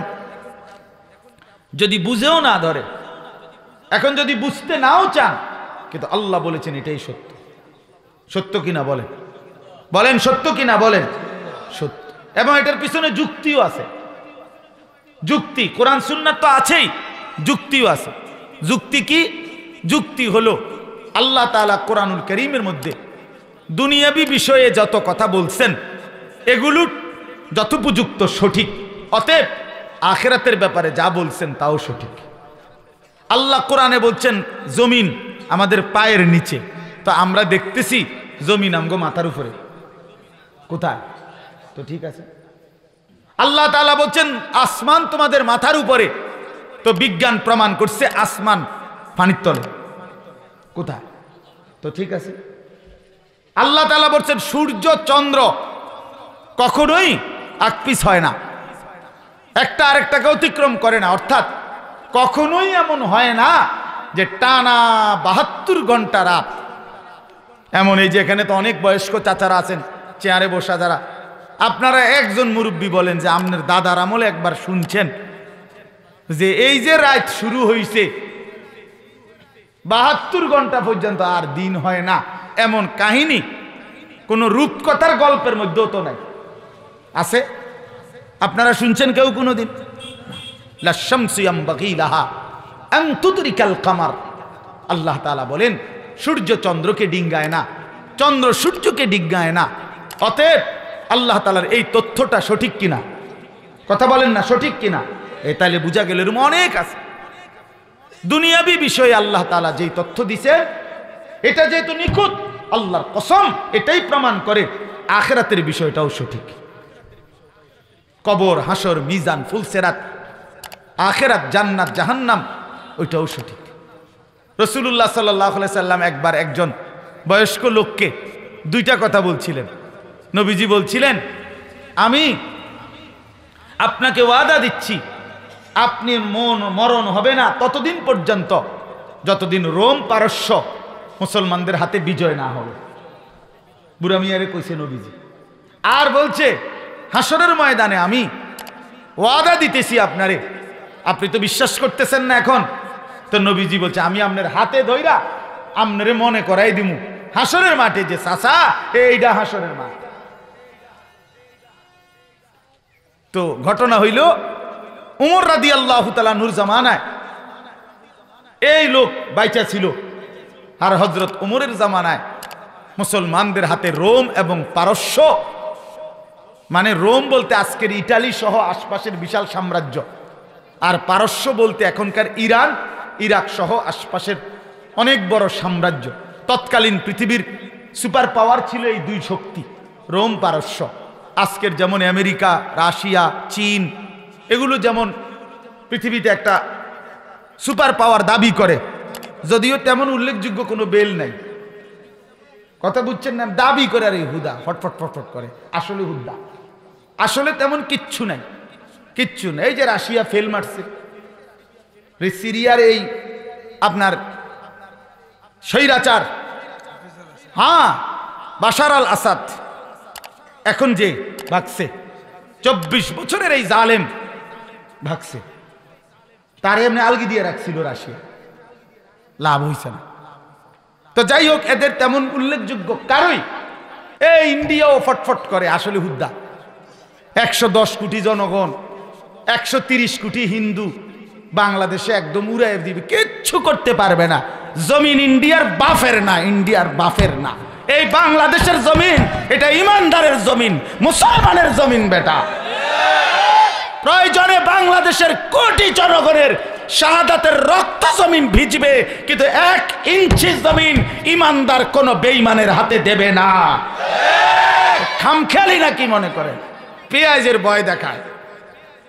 যদি বুঝেও না ধরে, এখন যদি বুঝতে নাও চান, কিন্তু আল্লাহ বলেছেন এটাই সত্য। সত্য কিনা বলেন, বলেন সত্য কিনা বলেন, সত্য। এবং এটার পিছনে যুক্তিও আছে, যুক্তি, কোরআন সুন্নাত তো আছেই, যুক্তিও আছে। যুক্তি কি? যুক্তি হলো আল্লাহ তাআলা কোরআনুল কারীমের মধ্যে দুনিয়াবী বিষয়ে যত কথা বলছেন, এগুলো যথোপযুক্ত, সঠিক। অতএব আখিরাতের ব্যাপারে যা বলছেন তাও সঠিক। আল্লাহ কোরআনে বলছেন জমিন আমাদের পায়ের নিচে, তো আমরা দেখতেছি জমিন আমগো মাথার উপরে, কোথায়? তো ঠিক আছে, আল্লাহ তাআলা বলছেন আসমান তোমাদের মাথার উপরে, তো বিজ্ঞান প্রমাণ করছে আসমান পানির তলে। কোথায়? তো ঠিক আছে। আল্লাহ তাআলা বলছেন সূর্য চন্দ্র কখনোই আকপিস হয় না, একটা আরেকটাকে অতিক্রম করে না। অর্থাৎ কখনোই এমন হয় না যে টানা 72 ঘন্টা রাত। এমন এই যে এখানে তো অনেক বয়স্ক চাচারা আছেন চেয়ারে বসা যারা, আপনারা একজন মুরব্বী বলেন যে আপনার দাদার আমলে একবার শুনছেন যে এই যে রাত শুরু হয়েছে 72 ঘন্টা পর্যন্ত আর দিন হয় না, এমন কাহিনী কোন রূপকথার গল্পের মধ্যেও তো নাই। আছে? আপনারা শুনছেন কেউ কোনোদিন? লা শামসু ইয়ামবাগি লাহা আন তুদরিকাল কামার। আল্লাহ তাআলা বলেন সূর্য চন্দ্রকে ডিঙ্গায় না, চন্দ্র সূর্যকে ডিঙ্গায় না। অতএব আল্লাহ তাআলার এই তথ্যটা সঠিক কিনা? কথা বলেন না, সঠিক কিনা? এই তাহলে বুঝা গেল এরকম অনেক আছে দুনিয়াবি বিষয়ে আল্লাহ তাআলা যেই তথ্য দিছে এটা যেহেতু নিখুঁত, আল্লাহর কসম এটাই প্রমাণ করে আখিরাতের বিষয়টাও সঠিক। কবর, হাসর, মিজান, ফুলসেরাত, আখিরাত, জান্নাত, জাহান্নাম ওইটাও সঠিক। রাসূলুল্লাহ সাল্লাল্লাহু আলাইহি সাল্লাম একবার একজন বয়স্ক লোককে দুইটা কথা বলছিলেন। নবীজি বলছিলেন, আমি আপনাকে ওয়াদা দিচ্ছি আপনি মরণ হবে না ততদিন পর্যন্ত যতদিন রোম পারস্য মুসলমানদের হাতে বিজয় না হবে। বুড়া মিয়ারে কইছে নবীজি। আর বলছে হাসরের ময়দানে আমি ওয়াদা দিতেছি আপনারে, আপনি তো বিশ্বাস করতেছেন না এখন। তো নবীজি বলছে আমি আপনার হাতে ধইরা আপনারে মনে করাই দিমু হাসরের মাঠে যে চাচা এইটা হাসরের মাঠ। তো ঘটনা হইল উমর রাদিয়াল্লাহু তাআলা নূর জামানায় এই লোক বাইচা ছিল, আর হযরত উমরের জামানায় মুসলমানদের হাতে রোম এবং পারস্য, মানে রোম বলতে আজকের ইটালি সহ আশপাশের বিশাল সাম্রাজ্য, আর পারস্য বলতে এখনকার ইরান, ইরাক সহ আশপাশের অনেক বড় সাম্রাজ্য। তৎকালীন পৃথিবীর সুপার পাওয়ার ছিল এই দুই শক্তি, রোম পারস্য। আজকের যেমন আমেরিকা, রাশিয়া, চীন, এগুলো যেমন পৃথিবীতে একটা সুপার পাওয়ার দাবি করে, যদিও তেমন উল্লেখযোগ্য কোনো বেল নাই। কথা বুঝছেন না? দাবি করে আর এই হুদা ফটফট ফটফট করে, আসলে হুদা, আসলে তেমন কিচ্ছু নাই, কিচ্ছু নেই। এই যে রাশিয়া ফেল মারছে, সিরিয়ার এই আপনার স্বৈরাচার, হ্যাঁ বাশার আল আসাদ এখন যে ভাগছে, 24 বছরের এই জালেম ভাগছে, তার এমনি আলগি দিয়ে রাখছিল রাশিয়া, লাভ হইছে না। তো যাই হোক, এদের তেমন উল্লেখযোগ্য কারোই। এই ইন্ডিয়াও ফটফট করে, আসলে হুদ্দা। 110 কোটি জনগণ, 130 কোটি হিন্দু বাংলাদেশে একদম উড়াই দিবে, কিচ্ছু করতে পারবে না। জমিন ইন্ডিয়ার বাফের না, ইন্ডিয়ার বাফের না। এই বাংলাদেশের জমিন এটা ইমানদারের জমিন, মুসলমানের জমিন বেটা। প্রয়োজনে বাংলাদেশের কোটি জনগণের শাহাদাতের রক্ত জমিন ভিজবে, কিন্তু 1 ইঞ্চি জমিন ইমানদার কোন বেঈমানের হাতে দেবে না। খামখেয়ালি নাকি মনে করে পেঁয়াজের ভয় দেখায়?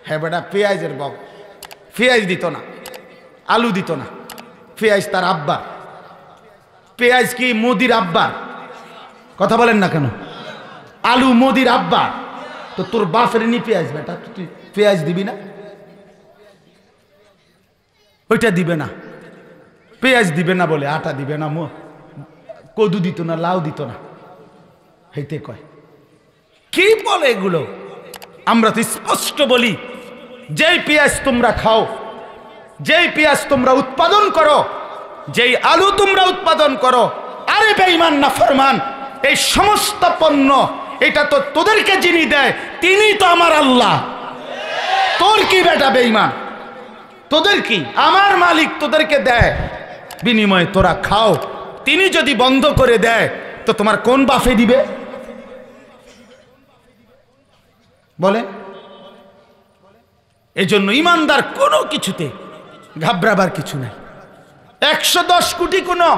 হ্যাঁ বেটা, পেঁয়াজের বক, পেঁয়াজ দিত না, আলু দিত না, পেঁয়াজ তার আব্বা। পেঁয়াজ কি মোদির আব্বা? কথা বলেন না কেন? আলু মোদির আব্বা, তো তোর বাপের নি পেঁয়াজ বেটা, তুই পেঁয়াজ দিবি না? ওইটা দিবে না, পেঁয়াজ দিবে না বলে আটা দিবে না, কদু দিত না, লাউ দিত না, হইতে কয় কি বলে এগুলো? আমরা তো স্পষ্ট বলি, যেই পেঁয়াজ তোমরা খাও, যেই পেঁয়াজ তোমরা উৎপাদন করো, যেই আলু তোমরা উৎপাদন করো, আরে বেঈমান নাফরমান, এই সমস্ত পণ্য এটা তো তোদেরকে যিনি দেয় তিনি তো আমার আল্লাহ। তোর কি বেটা বেঈমান? তোদের কি? আমার মালিক তোদেরকে দেয়, বিনিময়ে তোরা খাও। তিনি যদি বন্ধ করে দেয় তো তোমার কোন বাফে দিবে বলে? এজন্য ইমানদার কোনো কিছুতে ঘাবড়াবার কিছু নাই। 110 কোটি কোনো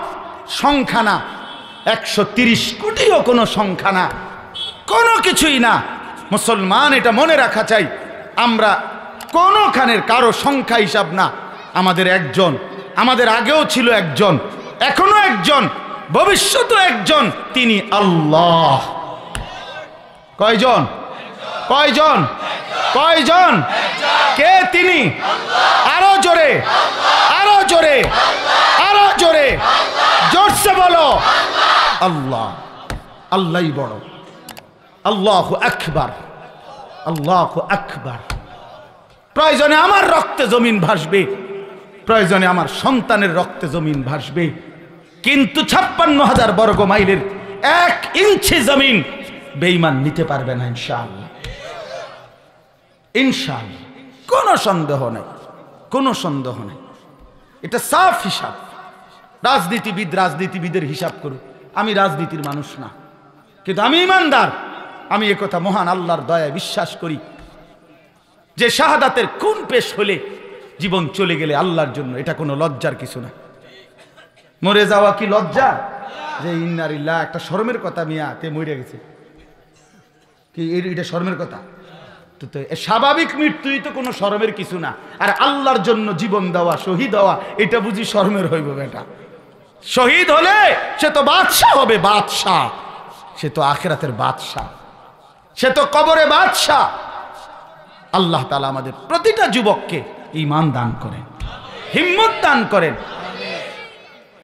সংখ্যা না, 130 কোটিও কোনো সংখ্যা না, কোনো কিছুই না। মুসলমান এটা মনে রাখা চাই। আমরা কোনোখানের কারো সংখ্যা হিসাব না, আমাদের একজন, আমাদের আগেও ছিল একজন, এখনো একজন, ভবিষ্যতেও একজন, তিনি আল্লাহ। কয়জন? কয়জন? কয়জন? কে তিনি? আরো জোরে, আরো জোরে, আরো জোরে, জোরসে বলো আল্লাহ। আল্লাহই বড়। আল্লাহু আকবার, আল্লাহু আকবার। প্রয়োজনে আমার রক্তে জমিন ভাসবে, প্রয়োজনে আমার সন্তানের রক্তে জমিন ভাসবে, কিন্তু 56,000 বর্গ মাইলের 1 ইঞ্চি জমিন বেঈমান নিতে পারবে না ইনশাআল্লাহ। ইনশাআল্লাহ, কোনো সন্দেহ নাই, কোনো সন্দেহ নাই। এটা সাফ হিসাব। রাজনীতিবিদের হিসাব করুক, আমি রাজনীতির মানুষ না, কিন্তু আমি ইমানদার। আমি একথা মহান আল্লাহর দয়ায় বিশ্বাস করি যে শাহাদাতের খুন পেশ হলে, জীবন চলে গেলে আল্লাহর জন্য এটা কোনো লজ্জার কিছু না। মরে যাওয়া কি লজ্জা? যে ইন্নারিল্লাহ, একটা শরমের কথা, মিয়া তে মরে গেছে, কি এটা শরমের কথা? তো স্বাভাবিক মৃত্যুই তো কোনো শরমের কিছু না। আর আল্লাহর জন্য জীবন দেওয়া, শহীদ হওয়া, এটা বুঝি শরমের হইব বেটা? শহীদ হলে সে তো বাদশাহ হবে, বাদশাহ। সে তো আখিরাতের বাদশাহ, সে তো কবরে বাদশাহ। আল্লাহ তাআলা আমাদের প্রতিটা যুবককে ঈমান দান করেন, হিম্মত দান করেন।